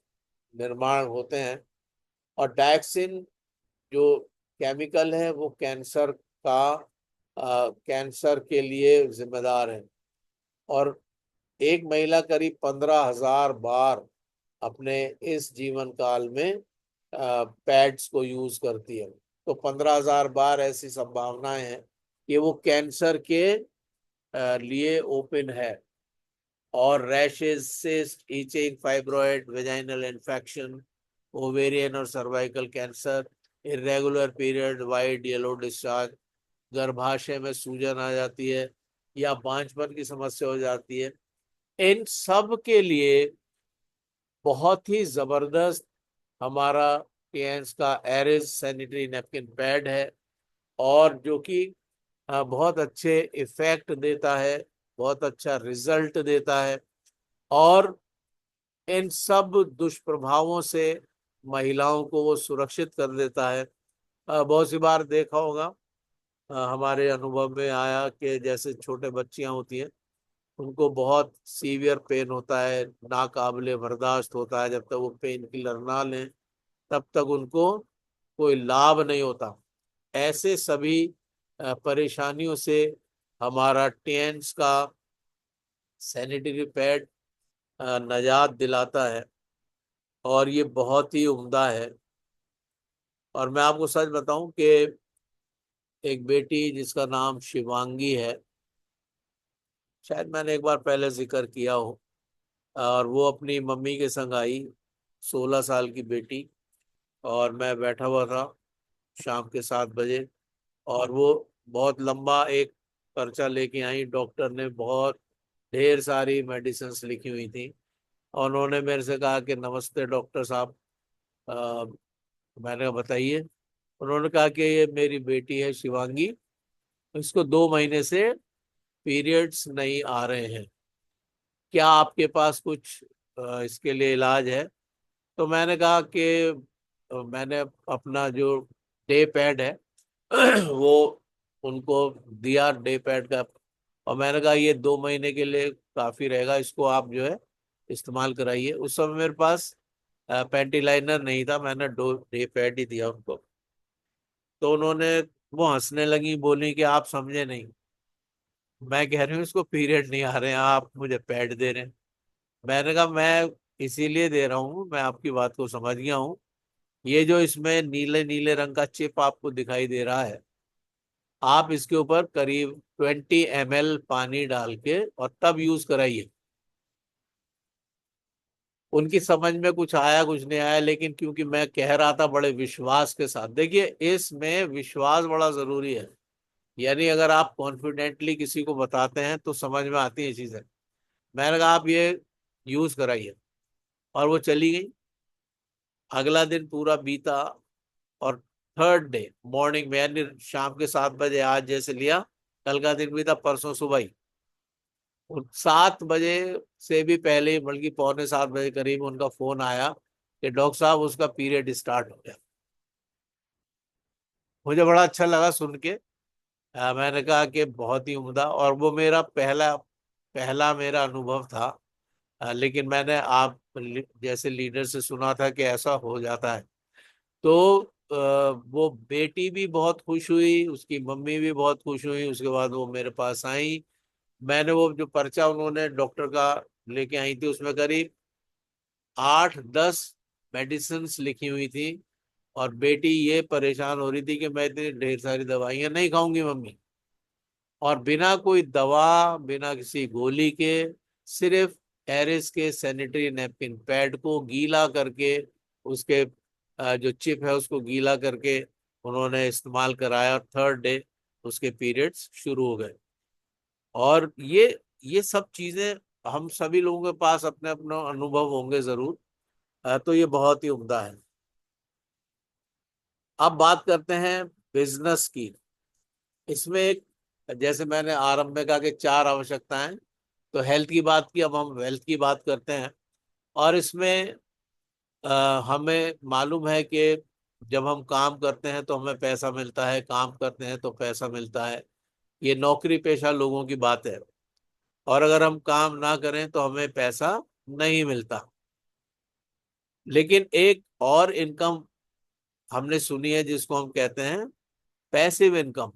निर्माण होते हैं। और डायोक्सिन जो केमिकल है वो कैंसर के लिए जिम्मेदार है। और एक महिला करीब 15,000 बार अपने इस जीवन काल में पैड्स को यूज करती है। तो 15,000 बार ऐसी संभावनाएं हैं कि वो कैंसर के लिए ओपन है। और rashes, cyst, itching, fibroid, vaginal infection, ovarian और cervical cancer, irregular period, white yellow discharge, गर्भाशय में सूजन आ जाती है या बांझपन की समस्या हो जाती है, इन सब के लिए बहुत ही जबरदस्त हमारा टीएंस का एरिस सैनिटरी नैपकिन पैड है। और जो कि बहुत अच्छे इफेक्ट देता है, बहुत अच्छा रिजल्ट देता है। और इन सब दुष्प्रभावों से महिलाओं को वो सुरक्षित कर देता है। बहुत सी बार देखा होगा, हमारे अनुभव में आया कि जैसे छोटे बच्चियां होती हैं उनको बहुत सीवियर पेन होता है, नाकाबिले बर्दाश्त होता है। जब तक वो पेन किलर ना लें तब तक उनको कोई लाभ नहीं होता। ऐसे सभी परेशानियों से हमारा टेंस का सैनिटरी पैड निजात दिलाता है। और ये बहुत ही उम्दा है। और मैं आपको सच बताऊं कि एक बेटी जिसका नाम शिवांगी है, शायद मैंने एक बार पहले जिक्र किया हो, और वो अपनी मम्मी के संग आई, 16 साल की बेटी। और मैं बैठा हुआ था शाम के 7 बजे, और वो बहुत लंबा एक पर्चा लेके आई। डॉक्टर ने बहुत ढेर सारी मेडिसिन्स लिखी हुई थी। और उन्होंने मेरे से कहा कि नमस्ते डॉक्टर साहब। अ, मैंने कहा बताइए। उन्होंने कहा कि ये मेरी बेटी है शिवांगी, इसको 2 महीने से पीरियड्स नहीं आ रहे हैं, क्या आपके पास कुछ इसके लिए इलाज है? तो मैंने कहा कि मैंने अपना जो डे पैड है वो उनको दिया, डे पैड का। और मैंने कहा ये 2 महीने के लिए काफी रहेगा, इसको आप जो है इस्तेमाल कराइए। उस समय मेरे पास पैंटी लाइनर नहीं था, मैंने डे पैड ही दिया उनको। तो उन्होंने, वो हंसने लगी, बोली कि आप समझे नहीं, मैं कह रही हूँ इसको पीरियड नहीं आ रहे हैं, आप मुझे पैड दे रहे हैं। मैंने कहा मैं इसीलिए दे रहा हूँ, मैं आपकी बात को समझ गया हूँ। ये जो इसमें नीले नीले रंग का चिप आपको दिखाई दे रहा है, आप इसके ऊपर करीब 20 ml पानी डाल के और तब यूज कराइए। उनकी समझ में कुछ आया कुछ नहीं आया, लेकिन क्योंकि मैं कह रहा था बड़े विश्वास के साथ, देखिए इसमें विश्वास बड़ा जरूरी है। यानी अगर आप कॉन्फिडेंटली किसी को बताते हैं तो समझ में आती है चीजें। मैंने कहा आप ये यूज कराइए, और वो चली गई। अगला दिन पूरा बीता, और थर्ड डे मॉर्निंग में, यानी शाम के 7 बजे आज जैसे लिया, कल का दिन भी था, परसों सुबह ही 7 बजे से भी पहले ही, बल्कि पौने 7 बजे करीब उनका फोन आया कि डॉक्टर साहब उसका पीरियड स्टार्ट हो गया। मुझे बड़ा अच्छा लगा सुन के। मैंने कहा कि बहुत ही उम्दा, और वो मेरा पहला पहला मेरा अनुभव था। लेकिन मैंने आप जैसे लीडर से सुना था कि ऐसा हो जाता है। तो वो बेटी भी बहुत खुश हुई, उसकी मम्मी भी बहुत खुश हुई। उसके बाद वो मेरे पास आई। मैंने वो जो पर्चा उन्होंने डॉक्टर का लेके आई थी, उसमें करीब 8-10 मेडिसिन लिखी हुई थी। और बेटी ये परेशान हो रही थी कि मैं इतनी ढेर सारी दवाइयां नहीं खाऊंगी मम्मी, और बिना कोई दवा, बिना किसी गोली के, सिर्फ एरिस के सैनिटरी नैपकिन पैड को गीला करके, उसके जो चिप है उसको गीला करके उन्होंने इस्तेमाल कराया, और थर्ड डे उसके पीरियड्स शुरू हो गए। और ये सब चीजें हम सभी लोगों के पास अपने अपने अनुभव होंगे जरूर। तो ये बहुत ही उम्दा है। अब बात करते हैं बिजनेस की। इसमें एक, जैसे मैंने आरंभ में कहा कि 4 आवश्यकताएं, तो हेल्थ की बात की, अब हम वेल्थ की बात करते हैं। और इसमें हमें मालूम है कि जब हम काम करते हैं तो हमें पैसा मिलता है, काम करते हैं तो पैसा मिलता है। ये नौकरी पेशा लोगों की बात है। और अगर हम काम ना करें तो हमें पैसा नहीं मिलता। लेकिन एक और इनकम हमने सुनी है जिसको हम कहते हैं पैसिव इनकम।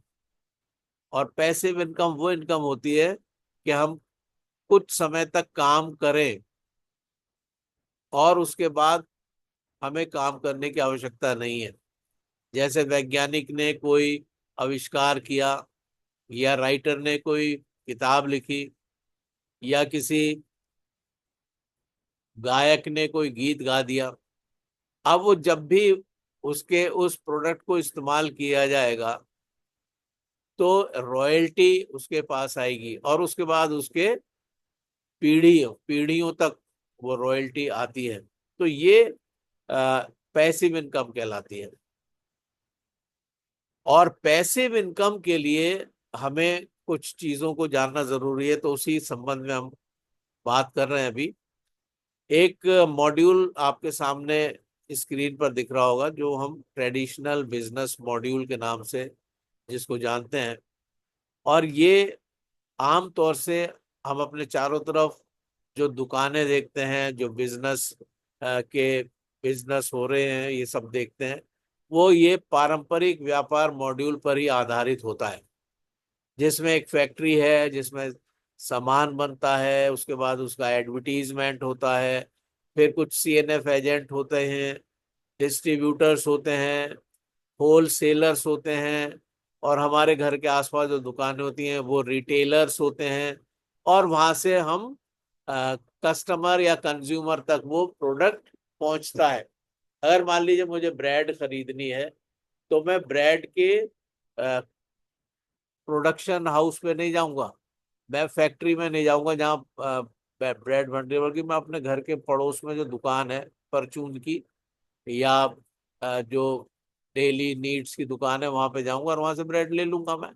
और पैसिव इनकम वो इनकम होती है कि हम कुछ समय तक काम करें और उसके बाद हमें काम करने की आवश्यकता नहीं है। जैसे वैज्ञानिक ने कोई आविष्कार किया, या राइटर ने कोई किताब लिखी, या किसी गायक ने कोई गीत गा दिया। अब वो जब भी उसके उस प्रोडक्ट को इस्तेमाल किया जाएगा तो रॉयल्टी उसके पास आएगी, और उसके बाद उसके पीढ़ियों पीढ़ियों तक वो रॉयल्टी आती है। तो ये पैसिव इनकम कहलाती है। और पैसिव इनकम के लिए हमें कुछ चीजों को जानना जरूरी है, तो उसी संबंध में हम बात कर रहे हैं अभी। एक मॉड्यूल आपके सामने स्क्रीन पर दिख रहा होगा, जो हम ट्रेडिशनल बिजनेस मॉड्यूल के नाम से जिसको जानते हैं। और ये आम तौर से हम अपने चारों तरफ जो दुकानें देखते हैं, जो बिजनेस हो रहे हैं, ये सब देखते हैं, वो ये पारंपरिक व्यापार मॉड्यूल पर ही आधारित होता है। जिसमें एक फैक्ट्री है, जिसमें सामान बनता है, उसके बाद उसका एडवर्टीजमेंट होता है, फिर कुछ सीएनएफ एजेंट होते हैं, डिस्ट्रीब्यूटर्स होते हैं, होल सेलर्स होते हैं, और हमारे घर के आसपास जो दुकानें होती हैं वो रिटेलर्स होते हैं। और वहां से हम कस्टमर या कंज्यूमर तक वो प्रोडक्ट पहुंचता है। अगर मान लीजिए मुझे ब्रेड खरीदनी है, तो मैं ब्रेड के प्रोडक्शन हाउस पे नहीं जाऊंगा, मैं फैक्ट्री में नहीं जाऊंगा जहाँ ब्रेड बन रही है, बल्कि मैं अपने घर के पड़ोस में जो दुकान है परचून की, या जो डेली नीड्स की दुकान है, वहां पे जाऊंगा और वहां से ब्रेड ले लूंगा मैं।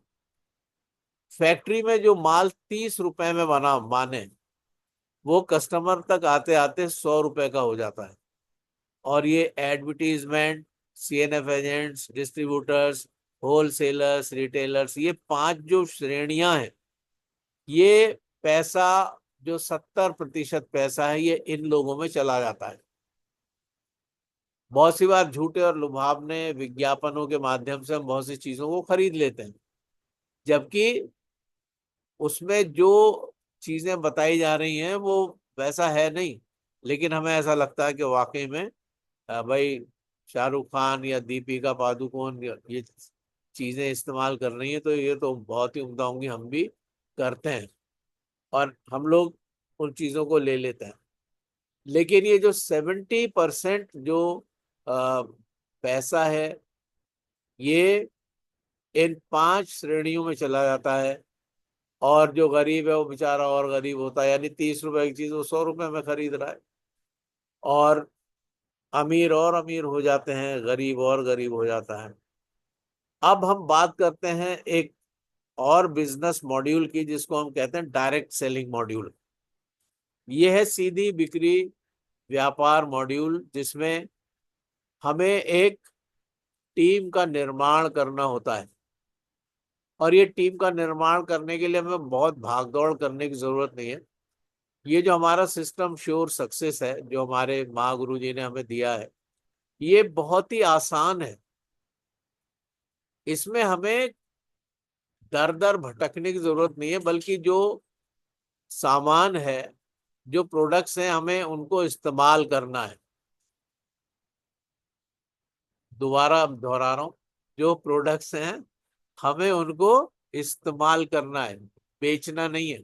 फैक्ट्री में जो माल 30 रुपए में बना माने, वो कस्टमर तक आते आते 100 रुपए का हो जाता है। और ये advertisement, CNF agents, distributors, wholesalers, retailers, ये 5 जो श्रेणियां हैं, ये पैसा, जो 70% पैसा है, ये इन लोगों में चला जाता है। बहुत सी बार झूठे और लुभावने विज्ञापनों के माध्यम से हम बहुत सी चीजों को खरीद लेते हैं, जबकि उसमें जो चीजें बताई जा रही हैं वो वैसा है नहीं। लेकिन हमें ऐसा लगता है कि वाकई में भाई शाहरुख खान या दीपिका पादुकोण ये चीजें इस्तेमाल कर रही हैं, तो ये तो बहुत ही उम्दा होंगी, हम भी करते हैं, और हम लोग उन चीजों को ले लेते हैं। लेकिन ये जो 70% जो पैसा है, ये इन 5 श्रेणियों में चला जाता है। और जो गरीब है वो बेचारा और गरीब होता है, यानी 30 रुपए की चीज वो 100 रुपए में खरीद रहा है। और अमीर और अमीर हो जाते हैं, गरीब और गरीब हो जाता है। अब हम बात करते हैं एक और बिजनेस मॉड्यूल की, जिसको हम कहते हैं डायरेक्ट सेलिंग मॉड्यूल। ये है सीधी बिक्री व्यापार मॉड्यूल, जिसमें हमें एक टीम का निर्माण करना होता है। और ये टीम का निर्माण करने के लिए हमें बहुत भागदौड़ करने की जरूरत नहीं है। ये जो हमारा सिस्टम श्योर सक्सेस है, जो हमारे महागुरु जी ने हमें दिया है, ये बहुत ही आसान है। इसमें हमें दर दर भटकने की जरूरत नहीं है, बल्कि जो सामान है, जो प्रोडक्ट्स हैं, हमें उनको इस्तेमाल करना है। दोबारा दोहरा रहा हूं, जो प्रोडक्ट्स हैं हमें उनको इस्तेमाल करना है, बेचना नहीं है।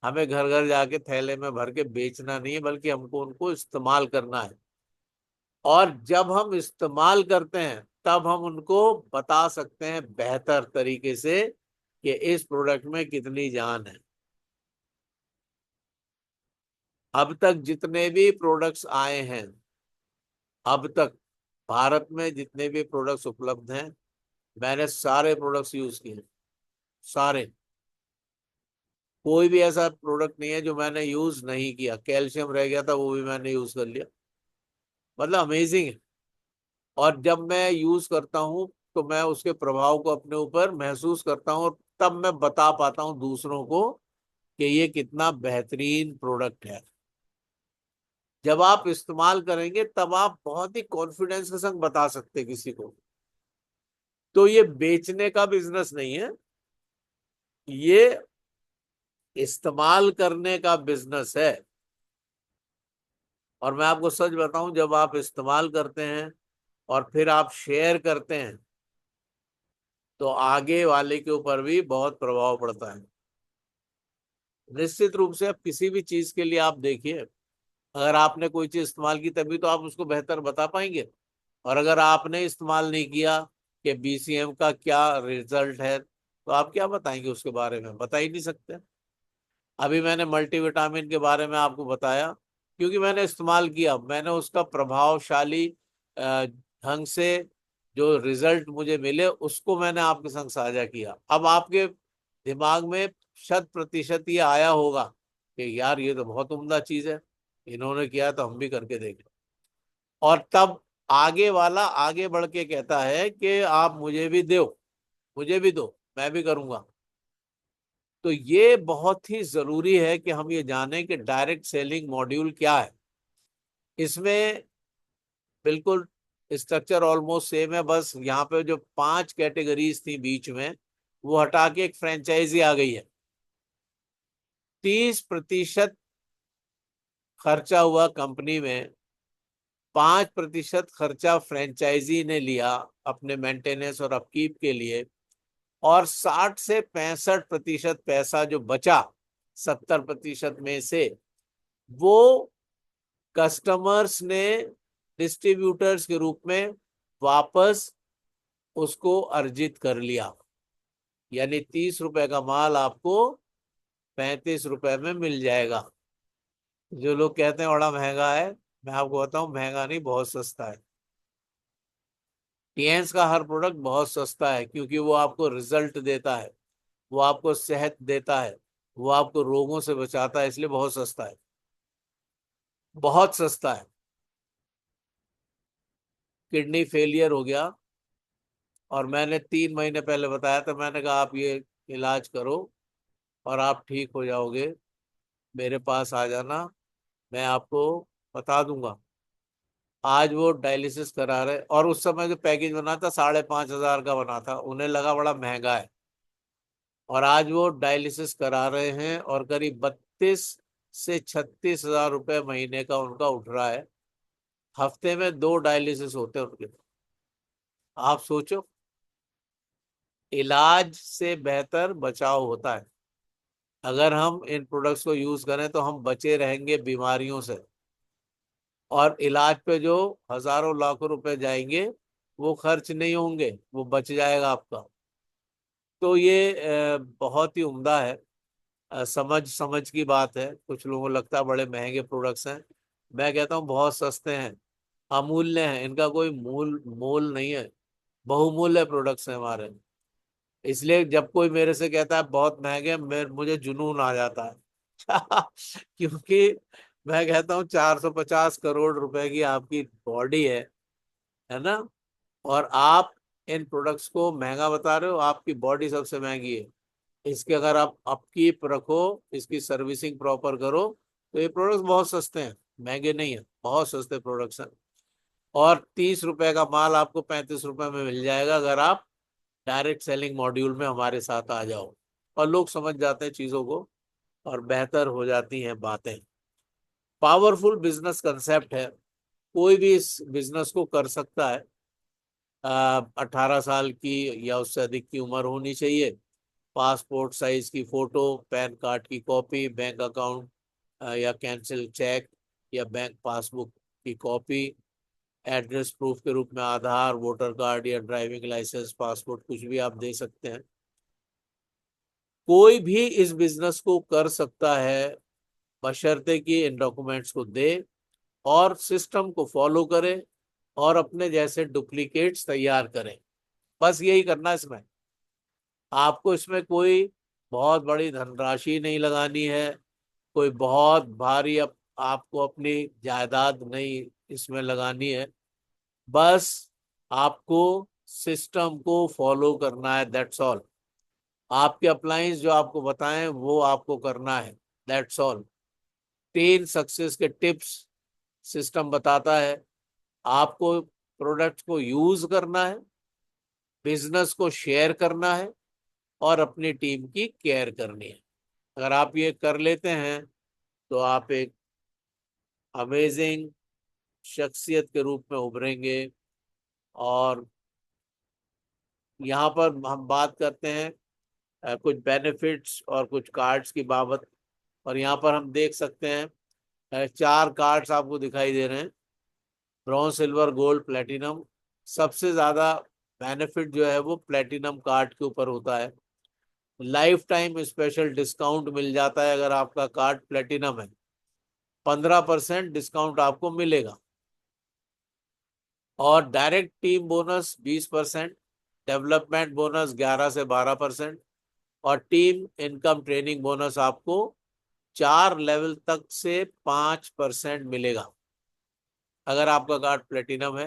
हमें घर घर जाके थैले में भर के बेचना नहीं है, बल्कि हमको उनको इस्तेमाल करना है। और जब हम इस्तेमाल करते हैं तब हम उनको बता सकते हैं बेहतर तरीके से कि इस प्रोडक्ट में कितनी जान है। अब तक जितने भी प्रोडक्ट्स आए हैं, अब तक भारत में जितने भी प्रोडक्ट्स उपलब्ध हैं, मैंने सारे प्रोडक्ट्स यूज किए, सारे। कोई भी ऐसा प्रोडक्ट नहीं है जो मैंने यूज नहीं किया। कैल्शियम रह गया था, वो भी मैंने यूज कर लिया। मतलब अमेजिंग है। और जब मैं यूज करता हूँ तो मैं उसके प्रभाव को अपने ऊपर महसूस करता हूँ, और तब मैं बता पाता हूँ दूसरों को कि ये कितना बेहतरीन प्रोडक्ट है। जब आप इस्तेमाल करेंगे तब आप बहुत ही कॉन्फिडेंस के संग बता सकते किसी को। तो ये बेचने का बिजनेस नहीं है, ये इस्तेमाल करने का बिजनेस है। और मैं आपको सच बताऊं, जब आप इस्तेमाल करते हैं और फिर आप शेयर करते हैं तो आगे वाले के ऊपर भी बहुत प्रभाव पड़ता है। निश्चित रूप से अब किसी भी चीज के लिए आप देखिए, अगर आपने कोई चीज इस्तेमाल की तभी तो आप उसको बेहतर बता पाएंगे। और अगर आपने इस्तेमाल नहीं किया कि बीसीएम का क्या रिजल्ट है, तो आप क्या बताएंगे उसके बारे में? बता ही नहीं सकते। अभी मैंने मल्टीविटामिन के बारे में आपको बताया क्योंकि मैंने इस्तेमाल किया, मैंने उसका प्रभावशाली ढंग से जो रिजल्ट मुझे मिले उसको मैंने आपके संग साझा किया। अब आपके दिमाग में 100% ये आया होगा कि यार ये तो बहुत उम्दा चीज है, इन्होंने किया तो हम भी करके देखें। और तब आगे वाला आगे बढ़ के कहता है कि आप मुझे भी दो, मुझे भी दो, मैं भी करूंगा। तो ये बहुत ही जरूरी है कि हम ये जानें कि डायरेक्ट सेलिंग मॉड्यूल क्या है। इसमें बिल्कुल स्ट्रक्चर ऑलमोस्ट सेम है, बस यहाँ पे जो 5 कैटेगरीज थी बीच में वो हटा के एक फ्रेंचाइजी आ गई है। 30% खर्चा हुआ कंपनी में, 5% खर्चा फ्रेंचाइजी ने लिया अपने मेंटेनेंस और अपकीप के लिए, और 60 से 65% पैसा जो बचा 70% में से, वो कस्टमर्स ने डिस्ट्रीब्यूटर्स के रूप में वापस उसको अर्जित कर लिया। यानी 30 रुपए का माल आपको 35 रुपए में मिल जाएगा। जो लोग कहते हैं बड़ा महंगा है, मैं आपको बताऊं महंगा नहीं, बहुत सस्ता है। टीएंस का हर प्रोडक्ट बहुत सस्ता है क्योंकि वो आपको रिजल्ट देता है, वो आपको सेहत देता है, वो आपको रोगों से बचाता है, इसलिए बहुत सस्ता है, बहुत सस्ता है। किडनी फेलियर हो गया और मैंने 3 महीने पहले बताया था, मैंने कहा आप ये इलाज करो और आप ठीक हो जाओगे, मेरे पास आ जाना, मैं आपको बता दूंगा। आज वो डायलिसिस करा रहे, और उस समय जो पैकेज बना था 5,500 का बना था, उन्हें लगा बड़ा महंगा है, और आज वो डायलिसिस करा रहे हैं और करीब 32 से 36 हजार रुपये महीने का उनका उठ रहा है। हफ्ते में 2 डायलिसिस होते हैं उनके। आप सोचो, इलाज से बेहतर बचाव होता है। अगर हम इन प्रोडक्ट्स को यूज करें तो हम बचे रहेंगे बीमारियों से, और इलाज पे जो हजारों लाखों रुपए जाएंगे वो खर्च नहीं होंगे, वो बच जाएगा आपका। तो ये बहुत ही उम्दा है। समझ समझ की बात है। कुछ लोगों को लगता है बड़े महंगे प्रोडक्ट्स हैं, मैं कहता हूँ बहुत सस्ते हैं, अमूल्य हैं, इनका कोई मूल मोल नहीं है, बहुमूल्य प्रोडक्ट्स हैं हमारे। इसलिए जब कोई मेरे से कहता है बहुत महंगे, मुझे जुनून आ जाता है क्योंकि मैं कहता हूँ 450 करोड़ रुपए की आपकी बॉडी है ना, और आप इन प्रोडक्ट्स को महंगा बता रहे हो। आपकी बॉडी सबसे महंगी है, इसके अगर आप अपकीप रखो, इसकी सर्विसिंग प्रॉपर करो, तो ये प्रोडक्ट्स बहुत सस्ते हैं, महंगे नहीं है, बहुत सस्ते प्रोडक्ट्स हैं। और 30 रुपए का माल आपको 35 रुपए में मिल जाएगा अगर आप डायरेक्ट सेलिंग मॉड्यूल में हमारे साथ आ जाओ। और लोग समझ जाते हैं चीजों को और बेहतर हो जाती हैं बातें। पावरफुल बिजनेस कंसेप्ट है, कोई भी इस बिजनेस को कर सकता है। 18 साल की या उससे अधिक की उम्र होनी चाहिए, पासपोर्ट साइज की फोटो, पैन कार्ड की कॉपी, बैंक अकाउंट या कैंसिल चेक या बैंक पासबुक की कॉपी, एड्रेस प्रूफ के रूप में आधार, वोटर कार्ड या ड्राइविंग लाइसेंस, पासपोर्ट, कुछ भी आप दे सकते हैं। कोई भी इस बिजनेस को कर सकता है बशर्ते कि इन डॉक्यूमेंट्स को दे और सिस्टम को फॉलो करे और अपने जैसे डुप्लीकेट्स तैयार करें। बस यही करना इसमें। आपको इसमें कोई बहुत बड़ी धनराशि नहीं लगानी है, कोई बहुत भारी आपको अपनी जायदाद नहीं इसमें लगानी है। बस आपको सिस्टम को फॉलो करना है, दैट्स ऑल। आपके अप्लायंस जो आपको बताएं वो आपको करना है, दैट्स ऑल। 3 सक्सेस के टिप्स सिस्टम बताता है। आपको प्रोडक्ट को यूज करना है, बिजनेस को शेयर करना है और अपनी टीम की केयर करनी है। अगर आप ये कर लेते हैं तो आप एक अमेजिंग शख्सियत के रूप में उभरेंगे। और यहाँ पर हम बात करते हैं कुछ बेनिफिट्स और कुछ कार्ड्स की बाबत। और यहाँ पर हम देख सकते हैं 4 कार्ड्स आपको दिखाई दे रहे हैं, ब्रॉन्ज, सिल्वर, गोल्ड, प्लेटिनम। सबसे ज़्यादा बेनिफिट जो है वो प्लेटिनम कार्ड के ऊपर होता है। लाइफ टाइम स्पेशल डिस्काउंट मिल जाता है अगर आपका कार्ड प्लेटिनम है, 15% डिस्काउंट आपको मिलेगा। और direct team bonus 20%, development bonus 11 से 12% और टीम इनकम ट्रेनिंग बोनस आपको 4 लेवल तक से 5% मिलेगा अगर आपका कार्ड प्लेटिनम है।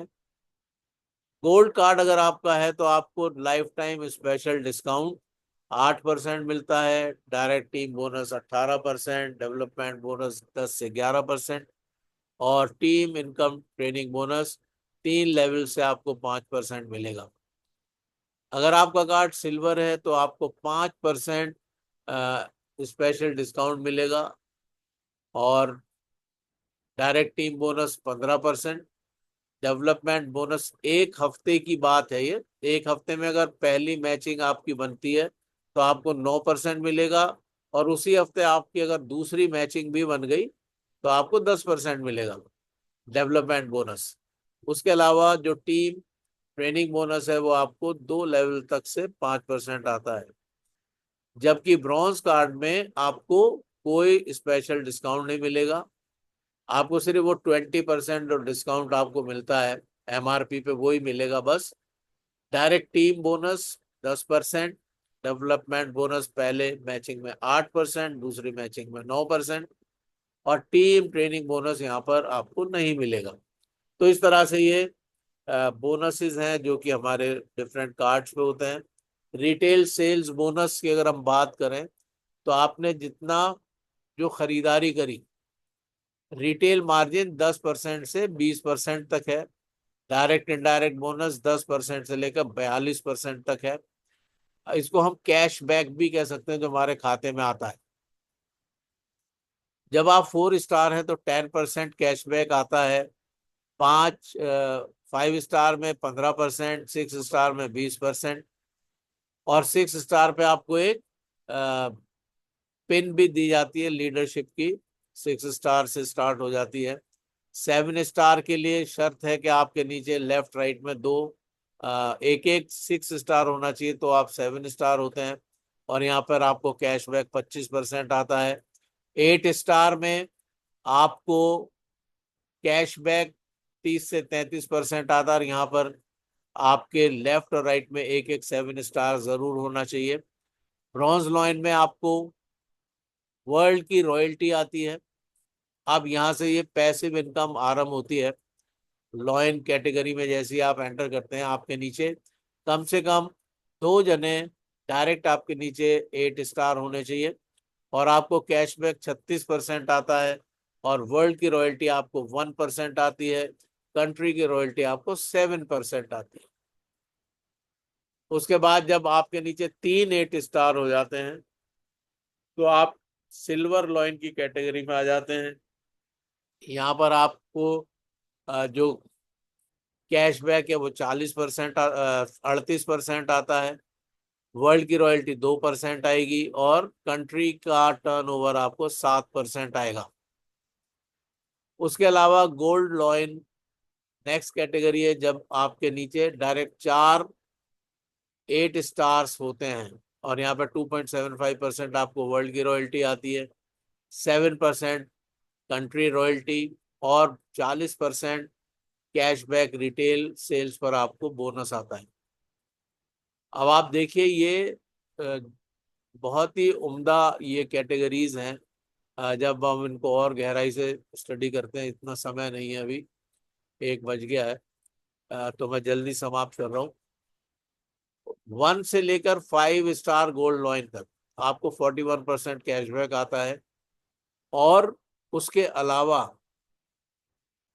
गोल्ड कार्ड अगर आपका है तो आपको लाइफ टाइम स्पेशल डिस्काउंट 8% मिलता है, direct team bonus 18%, development bonus 10 से 11% और team income training bonus 3 level से आपको 5% मिलेगा। अगर आपका कार्ड सिल्वर है तो आपको 5% स्पेशल डिस्काउंट मिलेगा और direct team bonus 15%, development bonus 1 हफ्ते की बात है ये। 1 हफ्ते में अगर पहली मैचिंग आपकी बनती है तो आपको 9% मिलेगा और उसी हफ्ते आपकी अगर दूसरी मैचिंग भी बन गई तो आपको 10% मिलेगा डेवलपमेंट बोनस। उसके अलावा जो टीम ट्रेनिंग बोनस है वो आपको 2 लेवल तक से 5% आता है। जबकि ब्रॉन्ज कार्ड में आपको कोई स्पेशल डिस्काउंट नहीं मिलेगा, आपको सिर्फ वो 20% और डिस्काउंट आपको मिलता है, एमआरपी पे वही मिलेगा बस। Direct team bonus 10%, development bonus पहले मैचिंग में 8%, दूसरी मैचिंग में 9% और टीम ट्रेनिंग बोनस यहाँ पर आपको नहीं मिलेगा। तो इस तरह से ये बोनसेस हैं जो कि हमारे डिफरेंट कार्ड्स पे होते हैं। रिटेल सेल्स बोनस की अगर हम बात करें तो आपने जितना जो खरीदारी करी, रिटेल मार्जिन 10% से 20% तक है। डायरेक्ट इनडायरेक्ट बोनस 10% से लेकर 42% तक है। इसको हम कैश बैक भी कह सकते हैं जो हमारे खाते में आता है। जब आप 4 स्टार है तो 10% कैशबैक आता है, 5 स्टार में 15%, 6 स्टार में 20% और 6 स्टार पे आपको एक पिन भी दी जाती है लीडरशिप की, 6 स्टार से स्टार्ट हो जाती है। 7 स्टार के लिए शर्त है कि आपके नीचे लेफ्ट राइट में 2 एक एक 6 स्टार होना चाहिए तो आप 7 स्टार होते हैं और यहाँ पर आपको कैशबैक 25% आता है। 8 स्टार में आपको कैशबैक 30 से 33% आता है और यहाँ पर आपके लेफ्ट और राइट में एक एक 7 स्टार जरूर होना चाहिए। ब्रॉन्ज लॉइन में आपको वर्ल्ड की रॉयल्टी आती है। अब यहाँ से ये पैसिव इनकम आरंभ होती है। लॉयन कैटेगरी में जैसे आप एंटर करते हैं आपके नीचे कम से कम 2 जने डायरेक्ट आपके नीचे 8 स्टार होने चाहिए और आपको कैशबैक 36% आता है और वर्ल्ड की रॉयल्टी आपको 1% आती है, कंट्री की रॉयल्टी आपको 7% आती है। उसके बाद जब आपके नीचे 3 8 स्टार हो जाते हैं तो आप सिल्वर लॉइन की कैटेगरी में आ जाते हैं। यहाँ पर आपको जो कैशबैक है वो 40%, 38% आता है वर्ल्ड की रॉयल्टी 2% आएगी और कंट्री का टर्नओवर आपको 7% आएगा। उसके अलावा गोल्ड लॉइन नेक्स्ट कैटेगरी है, जब आपके नीचे डायरेक्ट 8 स्टार्स होते हैं और यहाँ पे 2.75% आपको वर्ल्ड की रॉयल्टी आती है, 7% कंट्री रॉयल्टी और 40% कैशबैक रिटेल सेल्स पर आपको बोनस आता है। अब आप देखिए ये बहुत ही उम्दा ये कैटेगरीज हैं। जब हम इनको और गहराई से स्टडी करते हैं, इतना समय नहीं है अभी, 1 बज गया है, तो मैं जल्दी समाप्त कर रहा हूँ। 1 से लेकर 5 स्टार गोल्ड लॉइन तक आपको 41% कैशबैक आता है और उसके अलावा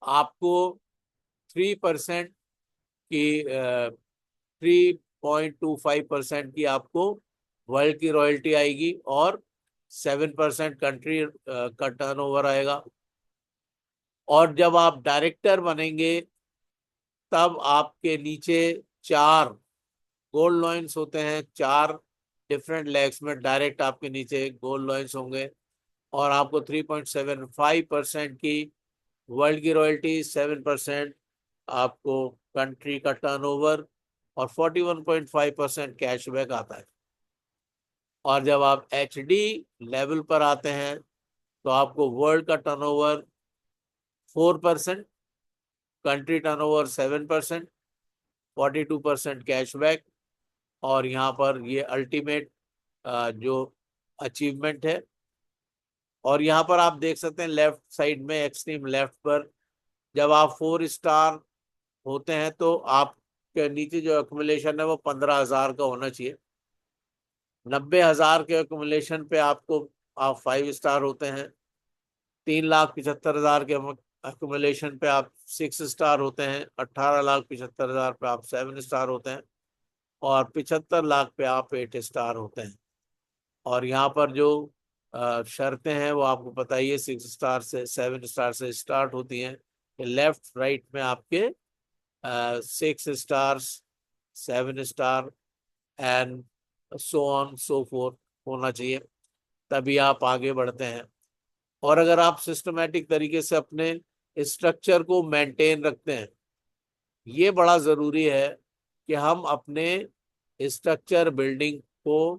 आपको 3% की 3.25% की आपको वर्ल्ड की रॉयल्टी आएगी और 7% कंट्री का टर्नओवर आएगा। और जब आप डायरेक्टर बनेंगे तब आपके नीचे 4 गोल्ड लॉइन्स होते हैं, 4 डिफरेंट लेग्स में डायरेक्ट आपके नीचे गोल्ड लॉइन्स होंगे और आपको 3.75% की वर्ल्ड की रॉयल्टी, 7% आपको कंट्री का टर्नओवर और 41.5% कैशबैक आता है। और जब आप HD लेवल पर आते हैं तो आपको वर्ल्ड का टर्नओवर 4%, कंट्री टर्नओवर 7%, 42% कैशबैक और यहाँ पर ये अल्टीमेट जो अचीवमेंट है। और यहाँ पर आप देख सकते हैं लेफ्ट साइड में एक्सट्रीम लेफ्ट पर, जब आप 4 स्टार होते हैं तो आपके नीचे जो एक्युमुलेशन है वो 15,000 का होना चाहिए। 90,000 के एक्युमुलेशन पे आपको आप 5 स्टार होते हैं। 3,75,000 के एक्युमुलेशन पे आप 6 स्टार होते हैं। 18,75,000 पे आप 7 स्टार होते हैं और 75 लाख पे आप 8 स्टार होते हैं। और यहाँ पर जो शर्तें हैं वो आपको पता ही है, 6 स्टार से 7 स्टार से स्टार्ट होती हैं। लेफ्ट राइट में आपके 6 stars, 7 star and so on so fourth होना चाहिए, तभी आप आगे बढ़ते हैं। और अगर आप सिस्टमेटिक तरीके से अपने स्ट्रक्चर को मेंटेन रखते हैं, ये बड़ा ज़रूरी है कि हम अपने स्ट्रक्चर बिल्डिंग को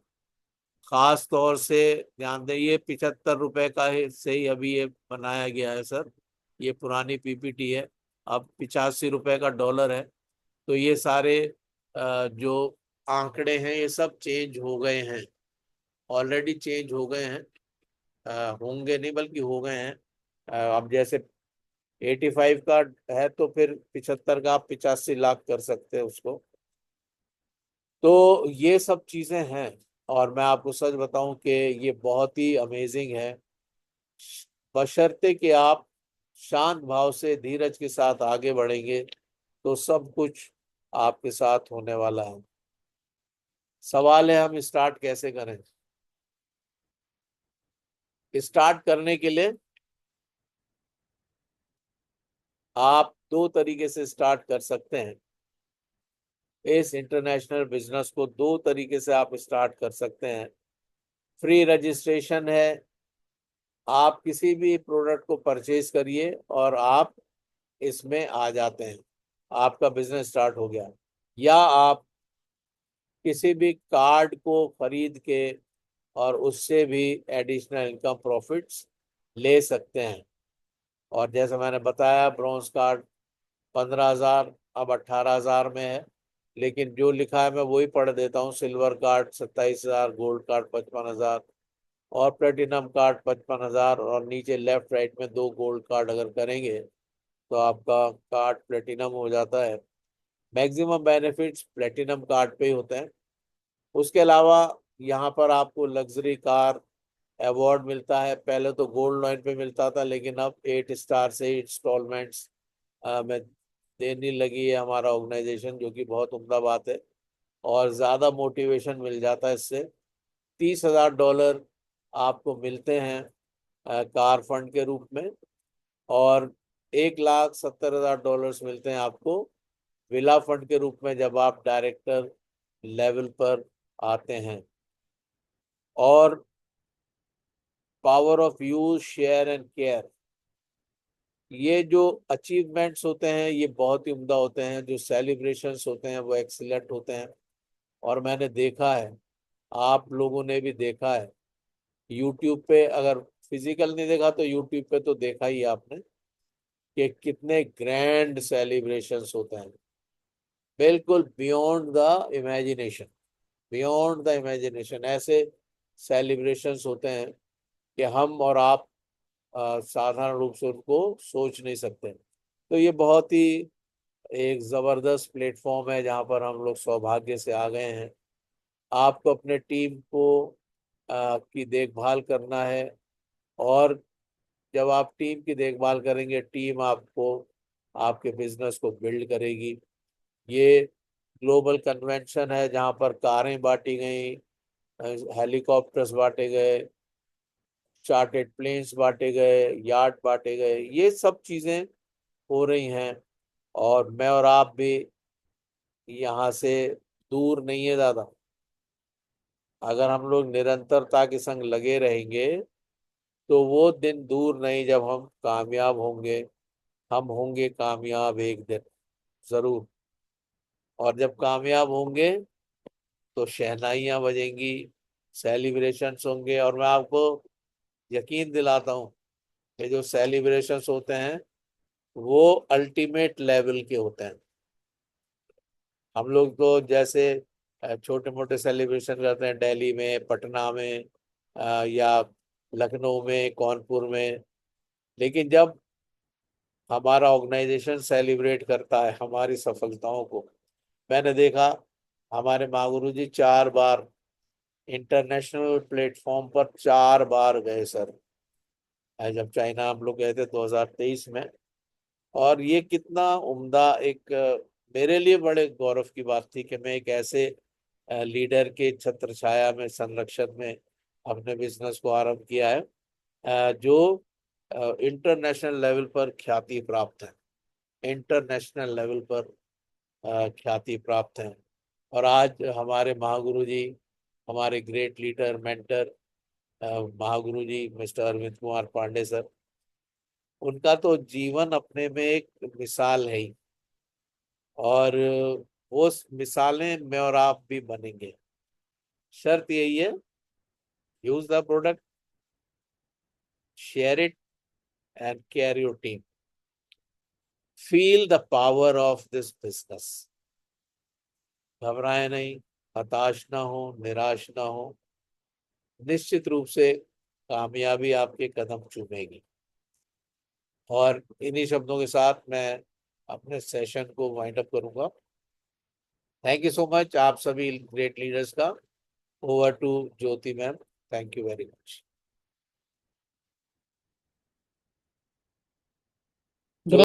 खास तौर से ध्यान दें। ये 75 रुपए का से ही अभी ये बनाया गया है सर, ये पुरानी PPT है। अब 85 रुपए का डॉलर है, तो ये सारे जो आंकड़े हैं ये सब चेंज हो गए हैं, ऑलरेडी चेंज हो गए हैं, होंगे नहीं बल्कि हो गए हैं। अब जैसे 85 का है तो फिर 75 का आप 85 लाख कर सकते हैं उसको। तो ये सब चीजें हैं और मैं आपको सच बताऊं कि ये बहुत ही अमेजिंग है, बशर्ते कि आप शांत भाव से धीरज के साथ आगे बढ़ेंगे तो सब कुछ आपके साथ होने वाला है। सवाल है हम स्टार्ट कैसे करें। स्टार्ट करने के लिए आप 2 तरीके से स्टार्ट कर सकते हैं। इस इंटरनेशनल बिजनेस को 2 तरीके से आप स्टार्ट कर सकते हैं। फ्री रजिस्ट्रेशन है, आप किसी भी प्रोडक्ट को परचेज करिए और आप इसमें आ जाते हैं, आपका बिजनेस स्टार्ट हो गया। या आप किसी भी कार्ड को खरीद के और उससे भी एडिशनल इनकम प्रॉफिट्स ले सकते हैं। और जैसे मैंने बताया, ब्रॉन्ज कार्ड 15,000 अब 18,000 में है, लेकिन जो लिखा है मैं वही पढ़ देता हूँ। सिल्वर कार्ड 27,000, गोल्ड कार्ड 55,000 और प्लेटिनम कार्ड 55,000। और नीचे लेफ्ट राइट में 2 गोल्ड कार्ड अगर करेंगे तो आपका कार्ड प्लेटिनम हो जाता है। मैक्सिमम बेनिफिट्स प्लेटिनम कार्ड पे ही होते हैं। उसके अलावा यहाँ पर आपको लग्जरी कार अवार्ड मिलता है। पहले तो गोल्ड लॉइन पे मिलता था, लेकिन अब 8 स्टार से इंस्टॉलमेंट्स में देने लगी है हमारा ऑर्गेनाइजेशन, जो कि बहुत उम्दा बात है और ज़्यादा मोटिवेशन मिल जाता है इससे। $30,000 आपको मिलते हैं कार फंड के रूप में और $1,70,000 मिलते हैं आपको विला फंड के रूप में, जब आप डायरेक्टर लेवल पर आते हैं। और power of use, share and care, ये जो अचीवमेंट्स होते हैं ये बहुत ही उम्दा होते हैं, जो सेलिब्रेशंस होते हैं वो एक्सीलेंट होते हैं। और मैंने देखा है, आप लोगों ने भी देखा है यूट्यूब पे, अगर फिजिकल नहीं देखा तो यूट्यूब पे तो देखा ही है आपने कि कितने ग्रैंड सेलिब्रेशंस होते हैं, बिल्कुल beyond the imagination. Beyond the imagination ऐसे सेलिब्रेशंस होते हैं कि हम और आप साधारण रूप से उनको सोच नहीं सकते। तो ये बहुत ही एक ज़बरदस्त प्लेटफॉर्म है जहाँ पर हम लोग सौभाग्य से आ गए हैं। आपको अपने टीम को की देखभाल करना है, और जब आप टीम की देखभाल करेंगे, टीम आपको आपके बिजनेस को बिल्ड करेगी। ये ग्लोबल कन्वेंशन है जहाँ पर कारें बांटी गई, हेलीकॉप्टर्स बांटे गए, चार्टेड प्लेन्स बांटे गए, यार्ड बांटे गए, ये सब चीज़ें हो रही हैं। और मैं और आप भी यहाँ से दूर नहीं है ज़्यादा। अगर हम लोग निरंतरता के संग लगे रहेंगे तो वो दिन दूर नहीं जब हम कामयाब होंगे। हम होंगे कामयाब एक दिन जरूर। और जब कामयाब होंगे तो शहनाइयाँ बजेंगी, सेलिब्रेशंस होंगे। और मैं आपको यकीन दिलाता हूँ कि जो सेलिब्रेशंस होते हैं वो अल्टीमेट लेवल के होते हैं। हम लोग तो जैसे छोटे मोटे सेलिब्रेशन करते हैं दिल्ली में, पटना में, या लखनऊ में, कानपुर में, लेकिन जब हमारा ऑर्गेनाइजेशन सेलिब्रेट करता है हमारी सफलताओं को, मैंने देखा हमारे महागुरु जी 4 बार इंटरनेशनल प्लेटफॉर्म पर 4 बार गए सर। जब चाइना हम लोग गए थे 2023 में। और ये कितना उम्दा एक मेरे लिए बड़े गौरव की बात थी कि मैं एक ऐसे लीडर के छत्र छाया में, संरक्षण में अपने बिजनेस को आरंभ किया है, जो इंटरनेशनल लेवल पर ख्याति प्राप्त है। इंटरनेशनल लेवल पर ख्याति प्राप्त है। और आज हमारे महागुरु जी, हमारे ग्रेट लीडर, मेंटर, महागुरु जी मिस्टर अरविंद कुमार पांडे सर, उनका तो जीवन अपने में एक मिसाल है ही। और वो मिसालें मैं और आप भी बनेंगे। शर्त यही है, use the product, share it and care your team, feel the power of this business. घबराए नहीं, हताश ना हो, निराश ना हो। निश्चित रूप से कामयाबी आपके कदम चूमेगी। और इन्हीं शब्दों के साथ मैं अपने सेशन को वाइंड अप करूंगा। थैंक यू सो मच आप सभी ग्रेट लीडर्स का। Over to Jyoti ma'am. Thank you very much.